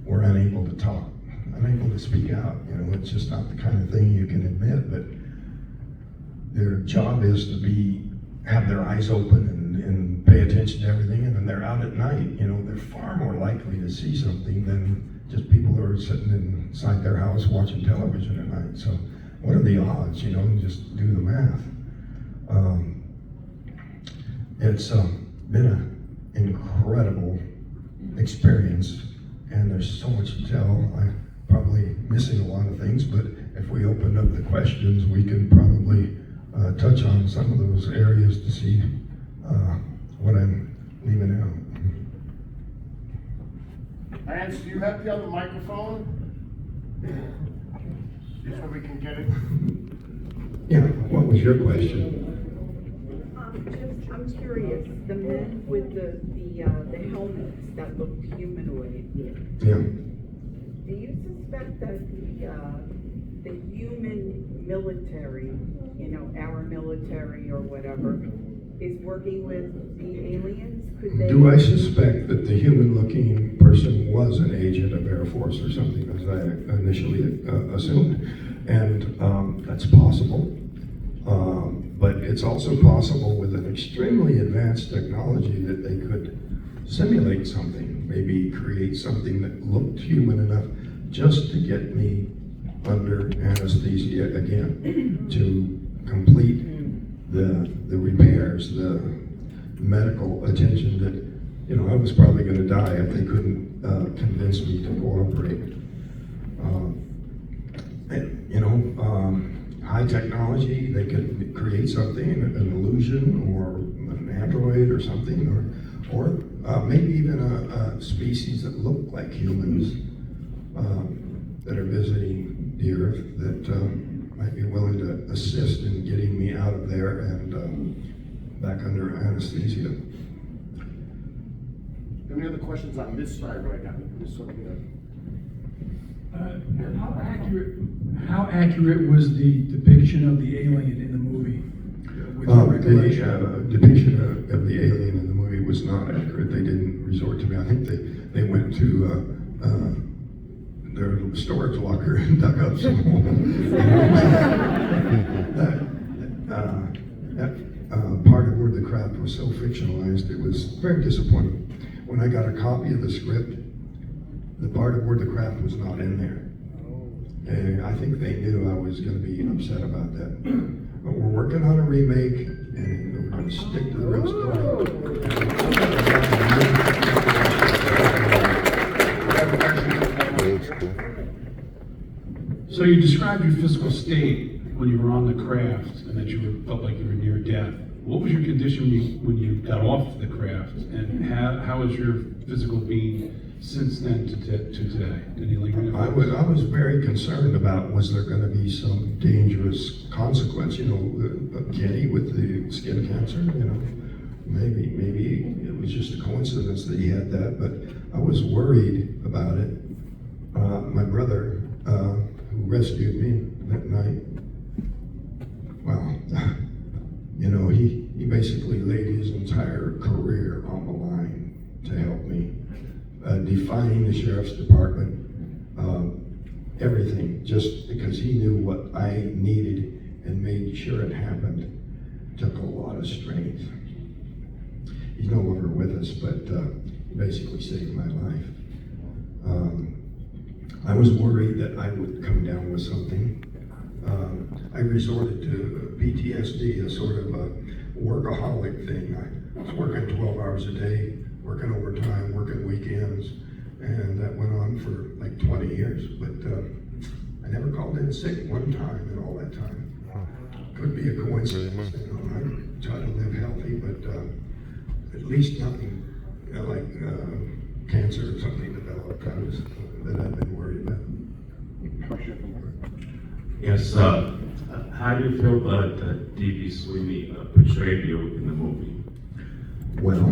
were unable to talk, unable to speak out. You know, it's just not the kind of thing you can admit, but their job is to have their eyes open and pay attention to everything, and then they're out at night. You know, they're far more likely to see something than just people who are sitting inside their house watching television at night. So what are the odds, you know, just do the math. It's been an incredible experience, and there's so much to tell. I'm probably missing a lot of things, but if we open up the questions, we can probably touch on some of those areas to see what I'm leaving out. Lance, do you have the other microphone? Just so we can get it. Yeah, what was your question? I'm curious, the men with the helmets that looked humanoid. Yeah. Do you suspect that the human military, you know, our military or whatever, is working with the aliens? Could they? Do I suspect that the human-looking person was an agent of Air Force or something, as I initially assumed? And that's possible. But it's also possible with an extremely advanced technology that they could simulate something, maybe create something that looked human enough just to get me under anesthesia again, to complete the repairs, the medical attention that, you know, I was probably going to die if they couldn't convince me to cooperate. You know, high technology, they could create something, an illusion or an android or something, or maybe even a species that look like humans that are visiting the Earth that might be willing to assist in getting me out of there and back under anesthesia. Any other questions on this side right now? How accurate was the depiction of the alien in the movie? The depiction of the alien in the movie was not accurate. They didn't resort to me. I think they went to their storage locker and dug up some more. that part of where the craft was so fictionalized, it was very disappointing. When I got a copy of the script, the part of where the craft was not in there. And I think they knew I was going to be upset about that. But we're working on a remake, and we're going to stick to the real story. So you described your physical state when you were on the craft and that you felt like you were near death. What was your condition when you got off the craft, and how is your physical being since then to today? Any lingering effects? I was very concerned about, was there going to be some dangerous consequence? You know, Kenny with the skin cancer. You know, maybe it was just a coincidence that he had that, but I was worried about it. My brother, who rescued me that night, well, you know, he basically laid his entire career on the line to help me, defying the sheriff's department, everything, just because he knew what I needed and made sure it happened. Took a lot of strength. He's no longer with us, but he basically saved my life. I was worried that I would come down with something. I resorted to PTSD, a sort of a workaholic thing. I was working 12 hours a day, working overtime, working weekends, and that went on for like 20 years. But I never called in sick one time in all that time. Could be a coincidence. You know, I try to live healthy, but at least nothing like cancer or something developed that I've been worried about. Yes, how do you feel that D.B. Sweeney portrayed you in the movie? Well,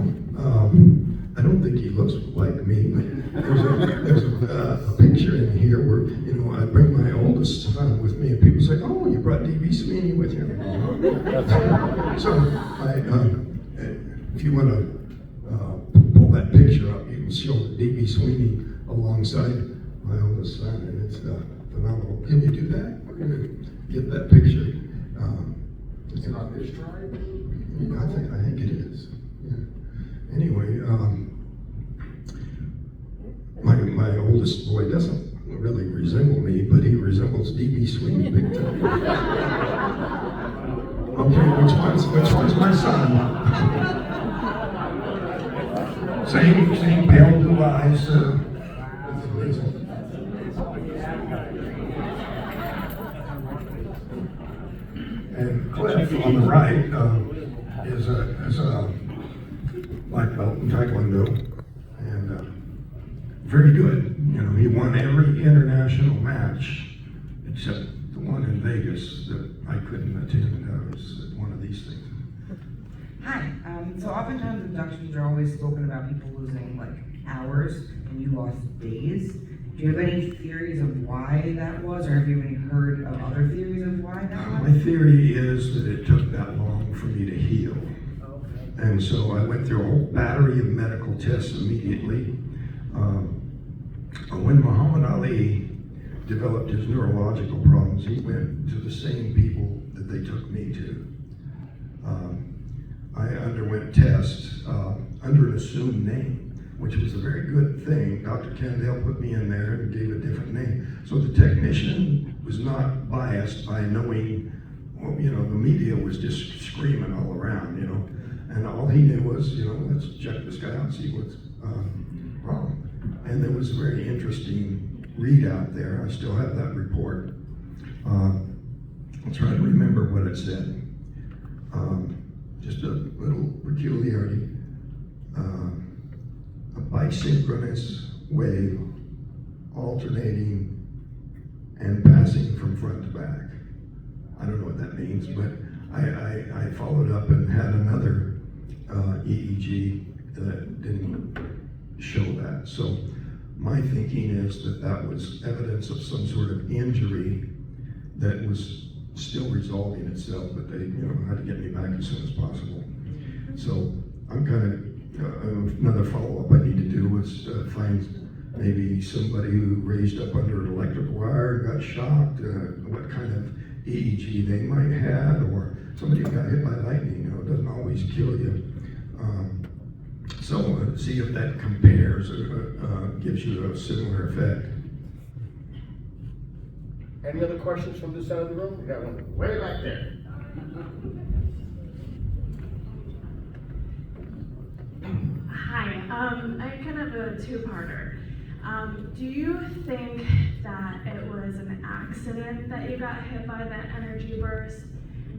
I don't think he looks like me, but there's a picture in here where, you know, I bring my oldest son with me, and people say, "Oh, you brought D.B. Sweeney with you." So, if you want to pull that picture up, you can show D.B. Sweeney alongside my oldest son, and it's phenomenal. Can you do that? We're going to get that picture. It's not this tribe? I think it is. Yeah. Anyway, my oldest boy doesn't really resemble me, but he resembles D.B. Sweeney big time. Okay, which one's my son? Same pale blue eyes. And Cliff on the right is a black belt in Taekwondo, and very good. You know, he won every international match except the one in Vegas that I couldn't attend. I was at one of these things. Hi. So oftentimes abductions are always spoken about people losing like hours, and you lost days. Do you have any theories of why that was, or have you even heard of other theories of why that was? My theory is that it took that long for me to heal. And so I went through a whole battery of medical tests immediately. When Muhammad Ali developed his neurological problems, he went to the same people that they took me to. I underwent tests under an assumed name, which was a very good thing. Dr. Kendall put me in there and gave a different name. So the technician was not biased by knowing, well, you know, the media was just screaming all around, you know. And all he knew was, you know, let's check this guy out and see what's wrong. And there was a very interesting readout there. I still have that report. I'll try to remember what it said. Just a little peculiarity. A bisynchronous wave alternating and passing from front to back. I don't know what that means, but I followed up and had another EEG that didn't show that. So my thinking is that that was evidence of some sort of injury that was still resolving itself, but they, you know, had to get me back as soon as possible. So I'm kind of, another follow-up I need to do was find maybe somebody who raised up under an electric wire, got shocked, what kind of EEG they might have, or somebody who got hit by lightning. You know, it doesn't always kill you. So see if that compares or gives you a similar effect. Any other questions from this side of the room? We got one way back there. Hi, I kind of a two-parter. Do you think that it was an accident that you got hit by that energy burst?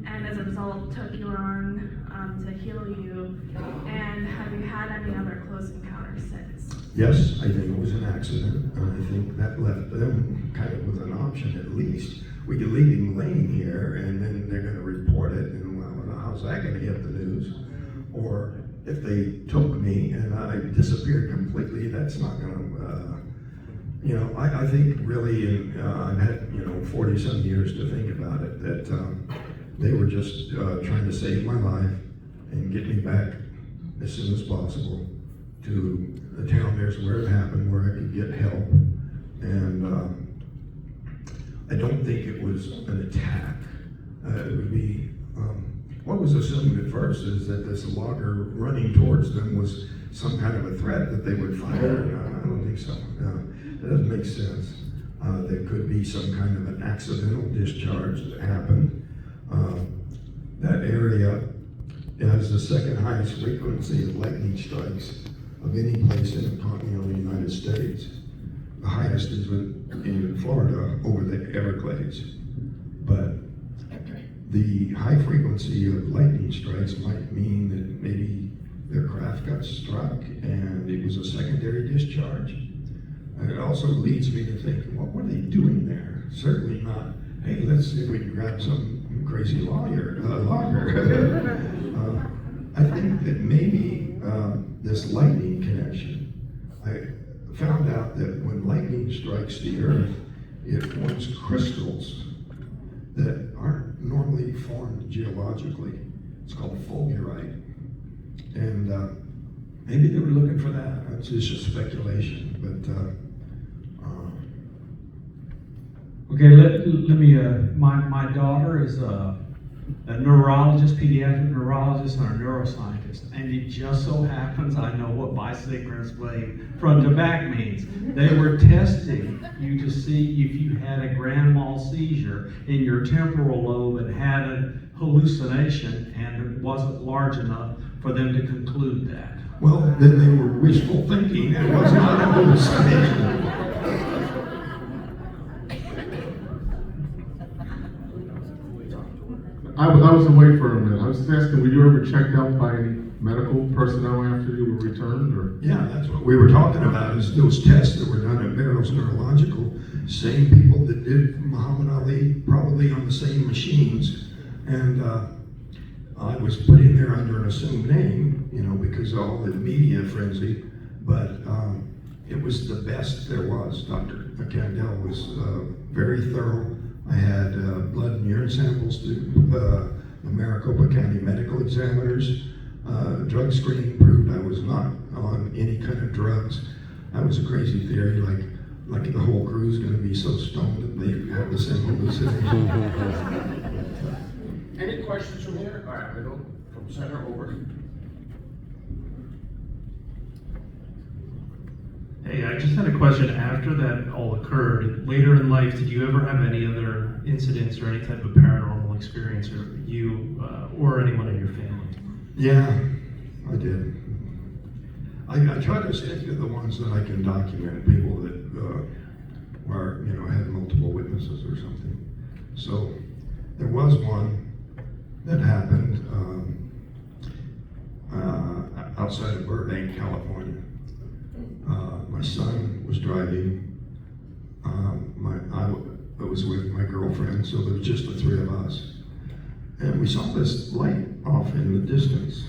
and as a result took your arm to heal you? And have you had any other close encounters since? Yes, I think it was an accident, and I think that left them kind of with an option at least. We could leave him laying here, and then they're gonna report it, and well, how's that gonna hit the news? Or if they took me and I disappeared completely, that's not gonna, I think really, I've had, 40-some years to think about it, that they were just trying to save my life and get me back as soon as possible to the town there's where it happened, where I could get help. And I don't think it was an attack. It would be, what was assumed at first is that this logger running towards them was some kind of a threat that they would fire. I don't think so. That doesn't make sense. There could be some kind of an accidental discharge that happened. That area has the second highest frequency of lightning strikes of any place in the continental United States. The highest is in Florida over the Everglades. But the high frequency of lightning strikes might mean that maybe their craft got struck and it was a secondary discharge. And it also leads me to think, what were they doing there? Certainly not, hey, let's see if we can grab some crazy logger. I think that maybe this lightning connection, I found out that when lightning strikes the earth, it forms crystals that aren't normally formed geologically. It's called fulgurite. And maybe they were looking for that. It's just speculation, but okay, let me, my daughter is a neurologist, pediatric neurologist, and a neuroscientist. And it just so happens I know what bisynchronous wave front to back means. They were testing you to see if you had a grand mal seizure in your temporal lobe and had a hallucination, and it wasn't large enough for them to conclude that. Well, then they were wishful thinking. It was not a hallucination. I was away for a minute. I was asking, were you ever checked out by any medical personnel after you were returned, or? Yeah, that's what we were talking about, is those tests that were done at Barrows Neurological, same people that did Muhammad Ali, probably on the same machines. And I was put in there under an assumed name, because of all the media frenzy, but it was the best there was. Dr. Candell was very thorough. I had blood and urine samples through the Maricopa County medical examiners. Drug screening proved I was not on any kind of drugs. That was a crazy theory, like the whole crew's gonna be so stoned that they have the same hallucination. Any questions from here? All right, middle, from center over. Hey, I just had a question. After that all occurred, later in life, did you ever have any other incidents or any type of paranormal experience, or you or anyone in your family? Yeah, I did. I try to stick to the ones that I can document, people that had multiple witnesses or something. So there was one that happened outside of Burbank, California. My son was driving. I was with my girlfriend, so there was just the three of us. And we saw this light off in the distance.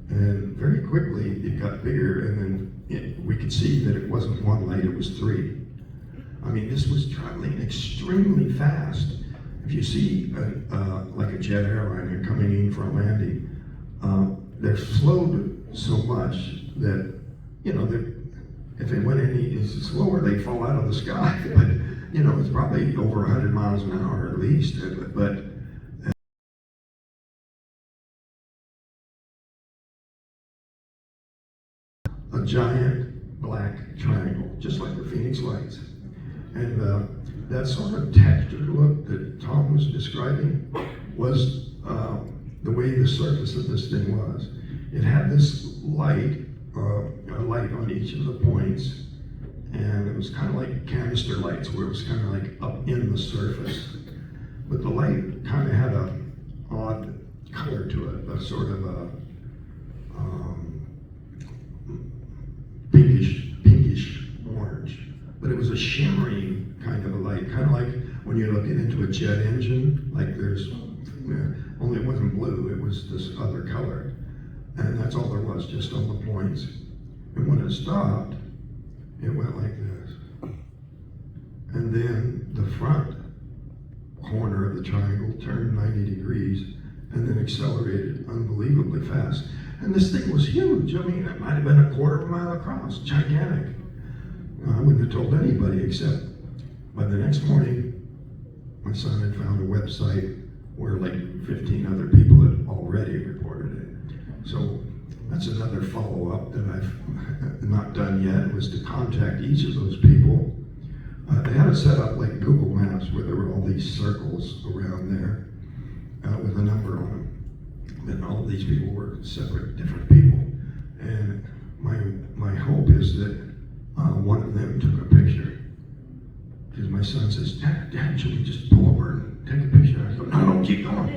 And very quickly, it got bigger, and then we could see that it wasn't one light, it was three. I mean, this was traveling extremely fast. If you see like a jet airliner coming in for a landing, they're slowed so much that, if they went any slower, they'd fall out of the sky. But, it's probably over 100 miles an hour at least. But a giant black triangle, just like the Phoenix Lights. And that sort of textured look that Tom was describing was the way the surface of this thing was. It had this light, a light on each of the points, and it was kind of like canister lights, where it was kind of like up in the surface. But the light kind of had a odd color to it, a sort of a pinkish orange. But it was a shimmering kind of a light, kind of like when you're looking into a jet engine, like there's, only it wasn't blue, it was this other color. And that's all there was, just on the points. And when it stopped, it went like this. And then the front corner of the triangle turned 90 degrees and then accelerated unbelievably fast. And this thing was huge. I mean, it might have been a quarter of a mile across, gigantic. I wouldn't have told anybody, except by the next morning, my son had found a website where like 15 other people had already reported it. So that's another follow-up that I've not done yet, was to contact each of those people. They had it set up like Google Maps, where there were all these circles around there with a number on them. And all these people were separate, different people. And my hope is that one of them took a picture. Because my son says, Dad, should we just pull over and take a picture? I go, no, keep going.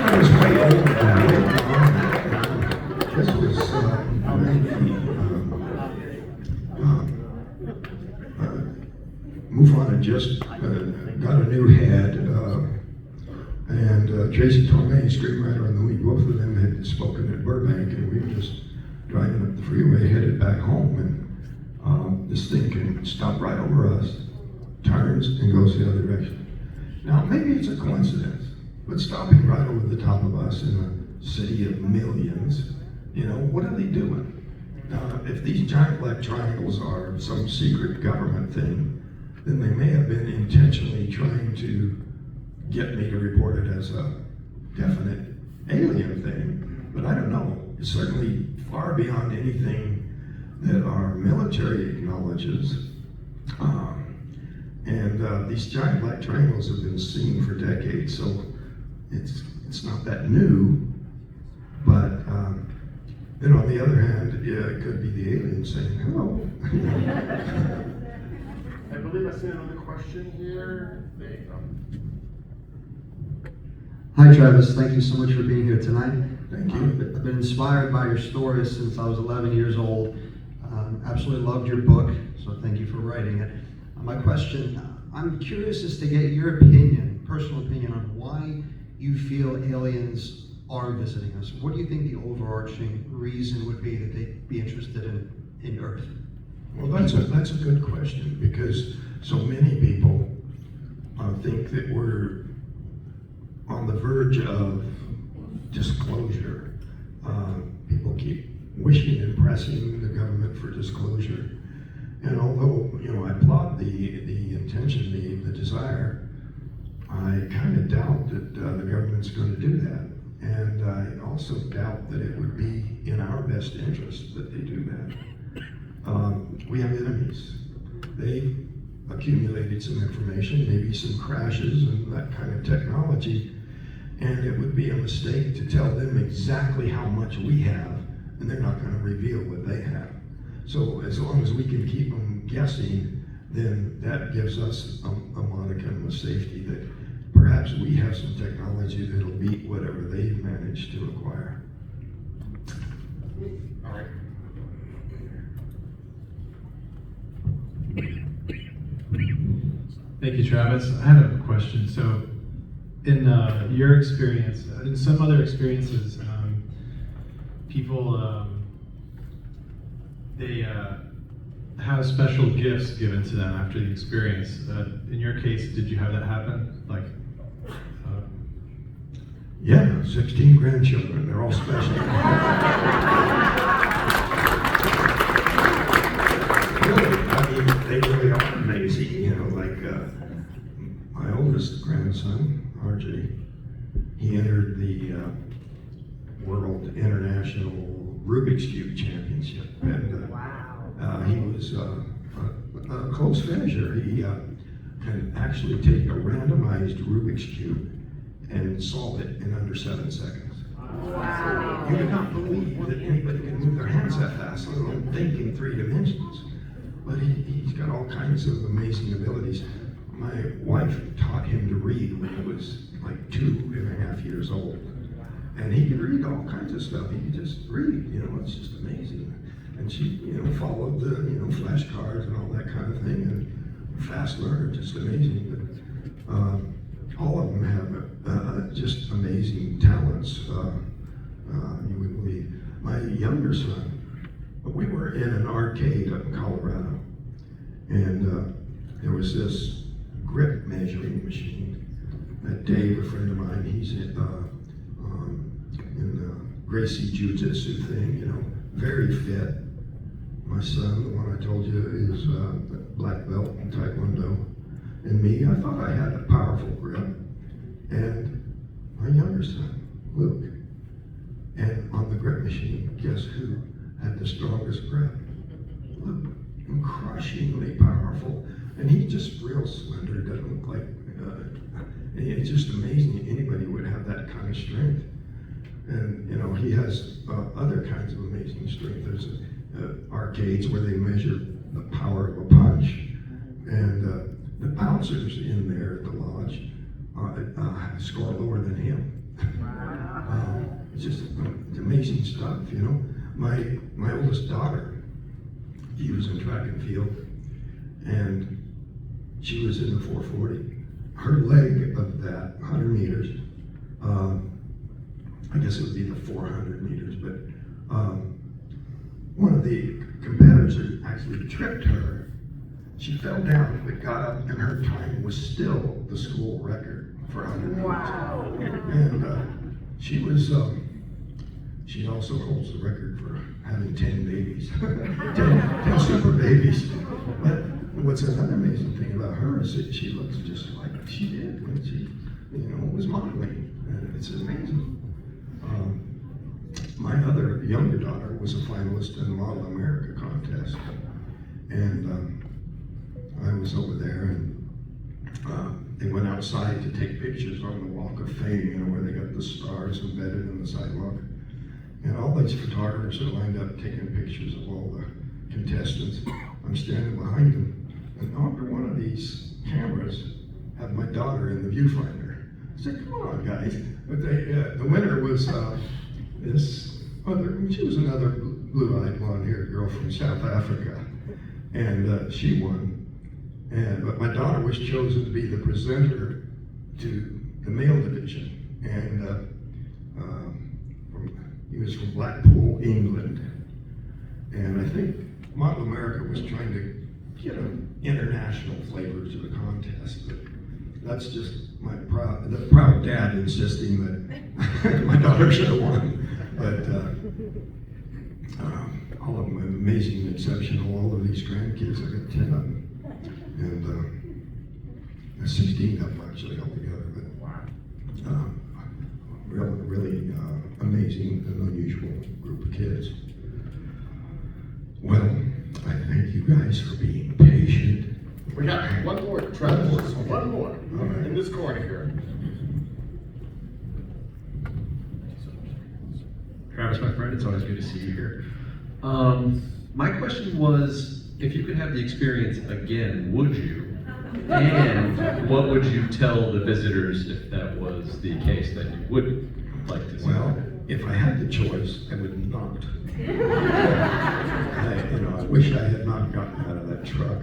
I was way older than this was MUFON had just got a new head, and Tracy Torme, screenwriter in the lead, both of them had spoken at Burbank, and we were just driving up the freeway headed back home, and this thing can stop right over us, turns, and goes the other direction. Now, maybe it's a coincidence, but stopping right over the top of us in a city of millions, what are they doing? If these giant black triangles are some secret government thing, then they may have been intentionally trying to get me to report it as a definite alien thing, but I don't know. It's certainly far beyond anything that our military acknowledges. And these giant black triangles have been seen for decades, so it's not that new. But then on the other hand, it could be the alien saying hello. I believe I see another question here. There you go. Hi Travis, thank you so much for being here tonight. Thank you. I've been inspired by your story since I was 11 years old. Absolutely loved your book, so thank you for writing it. My question, I'm curious as to get your opinion, personal opinion, on why you feel aliens are visiting us. What do you think the overarching reason would be that they'd be interested in Earth? Well, that's a good question, because so many people think that we're on the verge of disclosure. People keep wishing and pressing the government for disclosure. And although, I applaud the intention, the desire, I kind of doubt that the government's going to do that. And I also doubt that it would be in our best interest that they do that. We have enemies. They've accumulated some information, maybe some crashes and that kind of technology, and it would be a mistake to tell them exactly how much we have, and they're not going to reveal what they have. So as long as we can keep them guessing, then that gives us a modicum of safety that perhaps we have some technology that'll beat whatever they've managed to acquire. All right. Thank you, Travis. I had a question. So, in your experience, in some other experiences, people they have special gifts given to them after the experience. In your case, did you have that happen? Like, yeah, 16 grandchildren. They're all special. They really are amazing, like my oldest grandson, RJ, he entered the World International Rubik's Cube Championship, and he was a close finisher. He can actually take a randomized Rubik's Cube and solve it in under 7 seconds. Wow. You would not believe that anybody can move their hands that fast, let alone think in 3 dimensions. but he's got all kinds of amazing abilities. My wife taught him to read when he was like 2.5 years old. And he could read all kinds of stuff. He could just read, it's just amazing. And she, followed the, flashcards and all that kind of thing. And fast learner, just amazing. But all of them have just amazing talents. You wouldn't believe. My younger son, we were in an arcade up in Colorado. And there was this grip measuring machine. Dave, a friend of mine, he's in Gracie Jiu-Jitsu thing, very fit. My son, the one I told you, is black belt in Taekwondo. And me, I thought I had a powerful grip. And my younger son, Luke. And on the grip machine, guess who had the strongest grip? Luke. Crushingly powerful. And he's just real slender, doesn't look like, it's just amazing anybody would have that kind of strength. And, he has other kinds of amazing strength. There's arcades where they measure the power of a punch. And the bouncers in there at the lodge score lower than him. It's just it's amazing stuff, My oldest daughter, she was in track and field, and she was in the 440. Her leg of that 100 meters, I guess it would be the 400 meters, but one of the competitors had actually tripped her. She fell down, but got up, and her time was still the school record for 100 meters. Wow. And she was, she also holds the record for having 10 babies, 10 super babies. But what's another amazing thing about her is that she looks just like she did when she, was modeling. And it's amazing. My other younger daughter was a finalist in the Model America contest. And I was over there, and they went outside to take pictures on the Walk of Fame, where they got the stars embedded in the sidewalk. And all these photographers are lined up taking pictures of all the contestants. I'm standing behind them, and under one of these cameras had my daughter in the viewfinder. I said, come on, guys. But the winner was she was another blue-eyed, blonde-haired girl from South Africa, and she won. But my daughter was chosen to be the presenter to the male division, and he was from Blackpool, England. And I think Model America was trying to get an international flavor to the contest, but that's just the proud dad insisting that my daughter should have won. But all of them are amazing and exceptional. All of these grandkids, I got 10 of them. And 16 of them actually altogether. But really amazing and unusual group of kids. Well, I thank you guys for being patient. We got one more, Travis. One more. Right. In this corner here. Travis, my friend, it's always good to see you here. My question was, if you could have the experience again, would you? And what would you tell the visitors if that was the case that you would like to see? Well, if I had the choice, I would not. I wish I had not gotten out of that truck.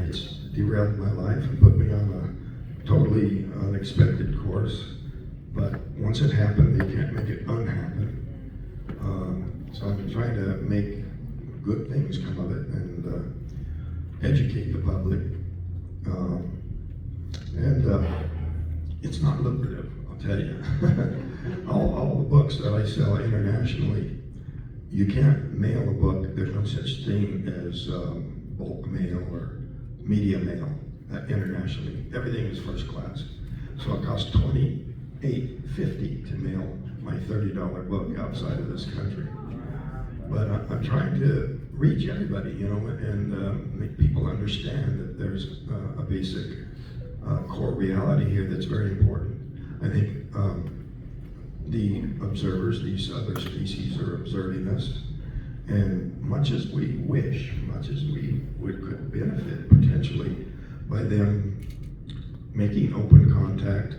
It's derailed my life and put me on a totally unexpected course. But once it happened, they can't make it unhappen. So I'm trying to make good things come of it and educate the public. It's not lucrative, I'll tell you. all the books that I sell internationally, you can't mail a book. There's no such thing as bulk mail or media mail internationally. Everything is first class. So it costs $28.50 to mail my $30 book outside of this country. But I'm trying to reach everybody, and make people understand that there's a basic core reality here that's very important. I think the observers, these other species, are observing us, And much as we wish, much as we could benefit potentially by them making open contact,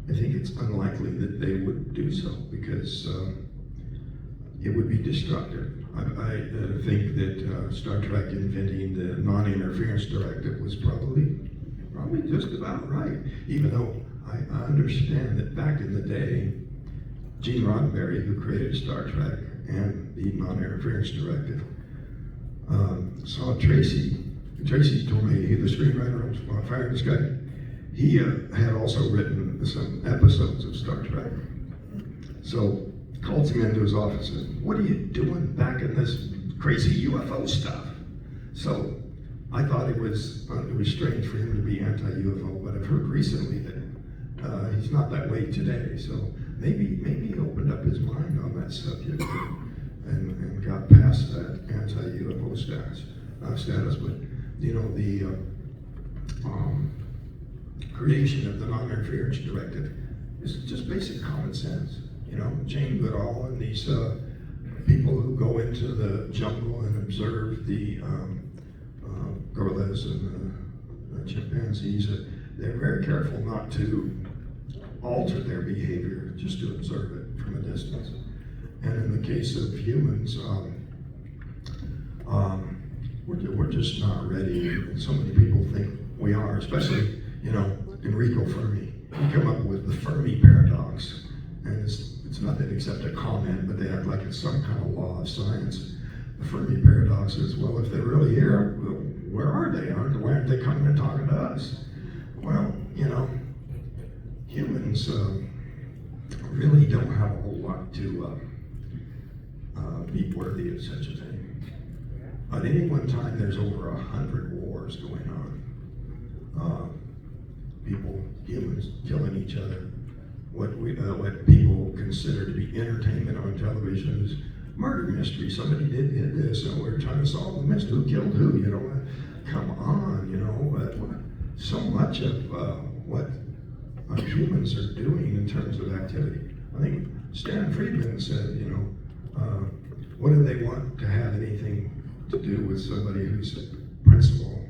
I think it's unlikely that they would do so because it would be destructive. I think that Star Trek inventing the non-interference directive was probably just about right, even though I understand that back in the day, Gene Roddenberry, who created Star Trek and the non-interference directive, saw Tracy told me, the screenwriter of Fire in the Sky, he had also written some episodes of Star Trek. So called him into his office and said, "What are you doing back in this crazy UFO stuff?" So I thought it was strange for him to be anti-UFO, but I've heard recently that he's not that way today. So maybe he opened up his mind on that subject and got past that anti-UFO status. But you know, the creation of the non-interference directive is just basic common sense. You know, Jane Goodall and these people who go into the jungle and observe the gorillas and the chimpanzees, they're very careful not to alter their behavior, just to observe it from a distance. And in the case of humans, we're just not ready. And so many people think we are, especially, you know, Enrico Fermi. He came up with the Fermi paradox, and it's nothing except a comment, but they act like it's some kind of law of science. The Fermi paradox is, well, if they're really here, where are they? Why aren't they coming and talking to us? Well, you know, humans really don't have a whole lot to be worthy of such a thing. At any one time, there's over 100 wars going on. Humans killing each other. What people consider to be entertainment on television is murder mystery. Somebody did this, and we're trying to solve the mystery. Who killed who? You know, come on, you know. So much of what humans are doing in terms of activity. I think Stan Friedman said, you know, what do they want to have anything to do with somebody whose principal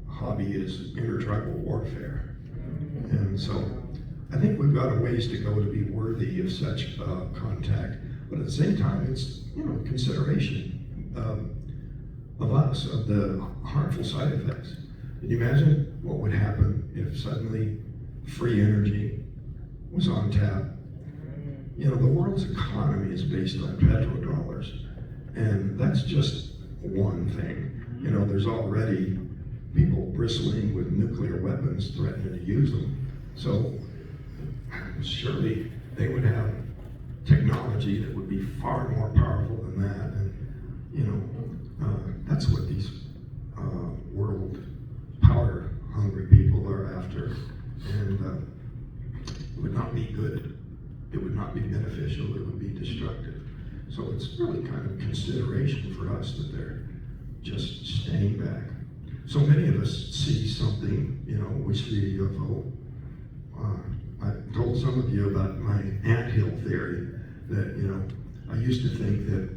hobby is intertribal warfare? And so I think we've got a ways to go to be worthy of such contact, but at the same time, it's, you know, consideration of us, of the harmful side effects. Can you imagine what would happen if suddenly free energy was on tap? You know, the world's economy is based on petrodollars, and that's just one thing. You know, there's already people bristling with nuclear weapons threatening to use them. So surely they would have technology that would be far more powerful than that. And, you know, that's what these world power hungry people are after. And it would not be good. It would not be beneficial. It would be destructive. So it's really kind of consideration for us that they're just staying back. So many of us see something, you know, we see a UFO. I told some of you about my anthill theory, that, you know, I used to think that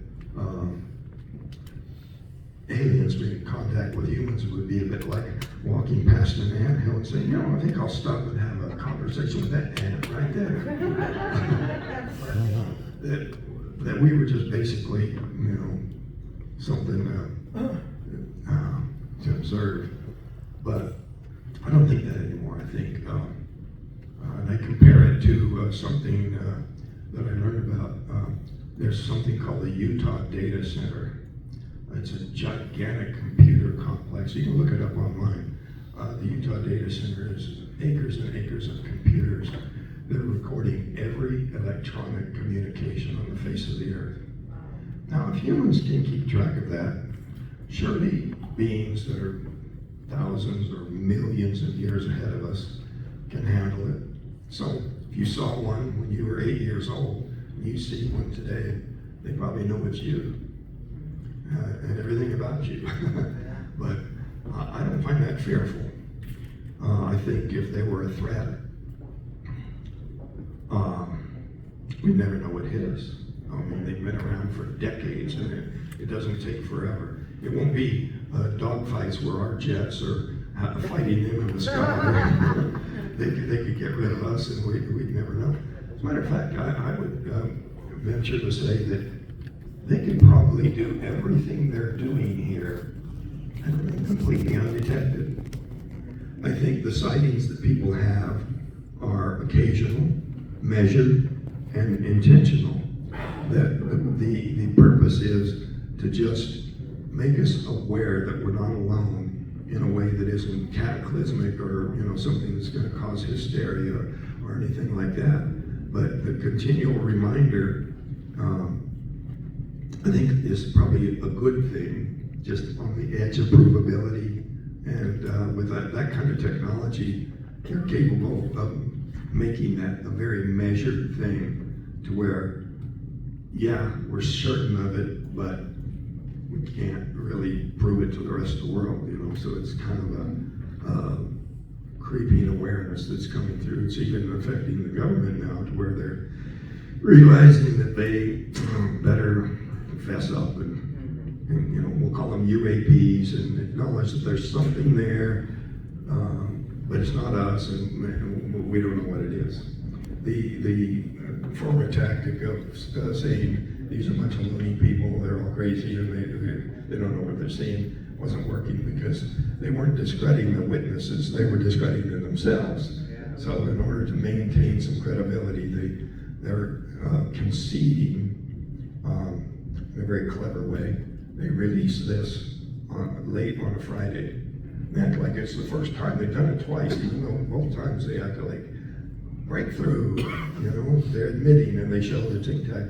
aliens making contact with humans would be a bit like walking past an anthill and saying, you know, I think I'll stop and have a conversation with that ant right there. that we were just basically, you know, something to observe. But I don't think that anymore. I think, and I compare it to something that I learned about. There's something called the Utah Data Center. It's a gigantic computer complex. You can look it up online. The Utah Data Center is acres and acres of computers. They're recording every electronic communication on the face of the earth. Now, if humans can keep track of that, surely beings that are thousands or millions of years ahead of us can handle it. So if you saw one when you were 8 years old, and you see one today, they probably know it's you and everything about you. But I don't find that fearful. I think if they were a threat, we'd never know what hit us. I mean, they've been around for decades, and it doesn't take forever. It won't be dogfights where our jets are fighting them in the sky. They could get rid of us, and we'd never know. As a matter of fact, I would venture to say that they could probably do everything they're doing here and remain completely undetected. I think the sightings that people have are occasional, measured, and intentional. That the purpose is to just make us aware that we're not alone in a way that isn't cataclysmic or something that's going to cause hysteria or anything like that. But the continual reminder, I think, is probably a good thing, just on the edge of provability. And with that kind of technology, you're capable of making that a very measured thing to where, yeah, we're certain of it, but we can't really prove it to the rest of the world, so it's kind of a creeping awareness that's coming through. It's even affecting the government now to where they're realizing that they better fess up and we'll call them UAPs and acknowledge that there's something there, but it's not us, and we don't know what it is. The former tactic of saying these are a bunch of loony people, they're all crazy, and they don't know what they're seeing, wasn't working because they weren't discrediting the witnesses, they were discrediting themselves. So in order to maintain some credibility, they're conceding in a very clever way. They release this late on a Friday. They act like it's the first time. They've done it twice, even though both times they act like breakthrough. They're admitting, and they show the Tic Tac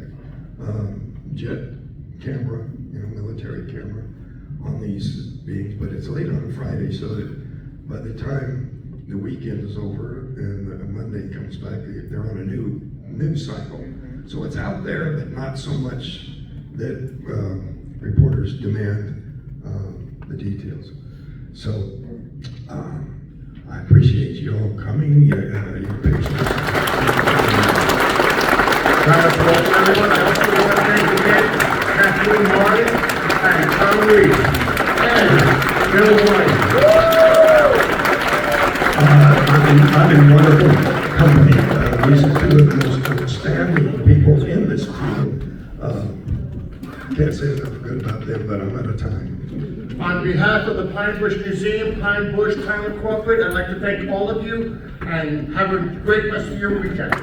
jet camera, military camera on these beings. But it's late on a Friday, so that by the time the weekend is over and Monday comes back, they're on a new news cycle. So it's out there, but not so much that reporters demand the details. So I appreciate you all coming, your patience. Everyone, I also want to thank again Kathleen Martin and Tom Reed and Bill White. I'm in wonderful company. These are two of the most outstanding people in this field. Can't say enough good about them, but I'm out of time. On behalf of the Pine Bush Museum, Pine Bush Tyler Corporate, I'd like to thank all of you and have a great rest of your weekend.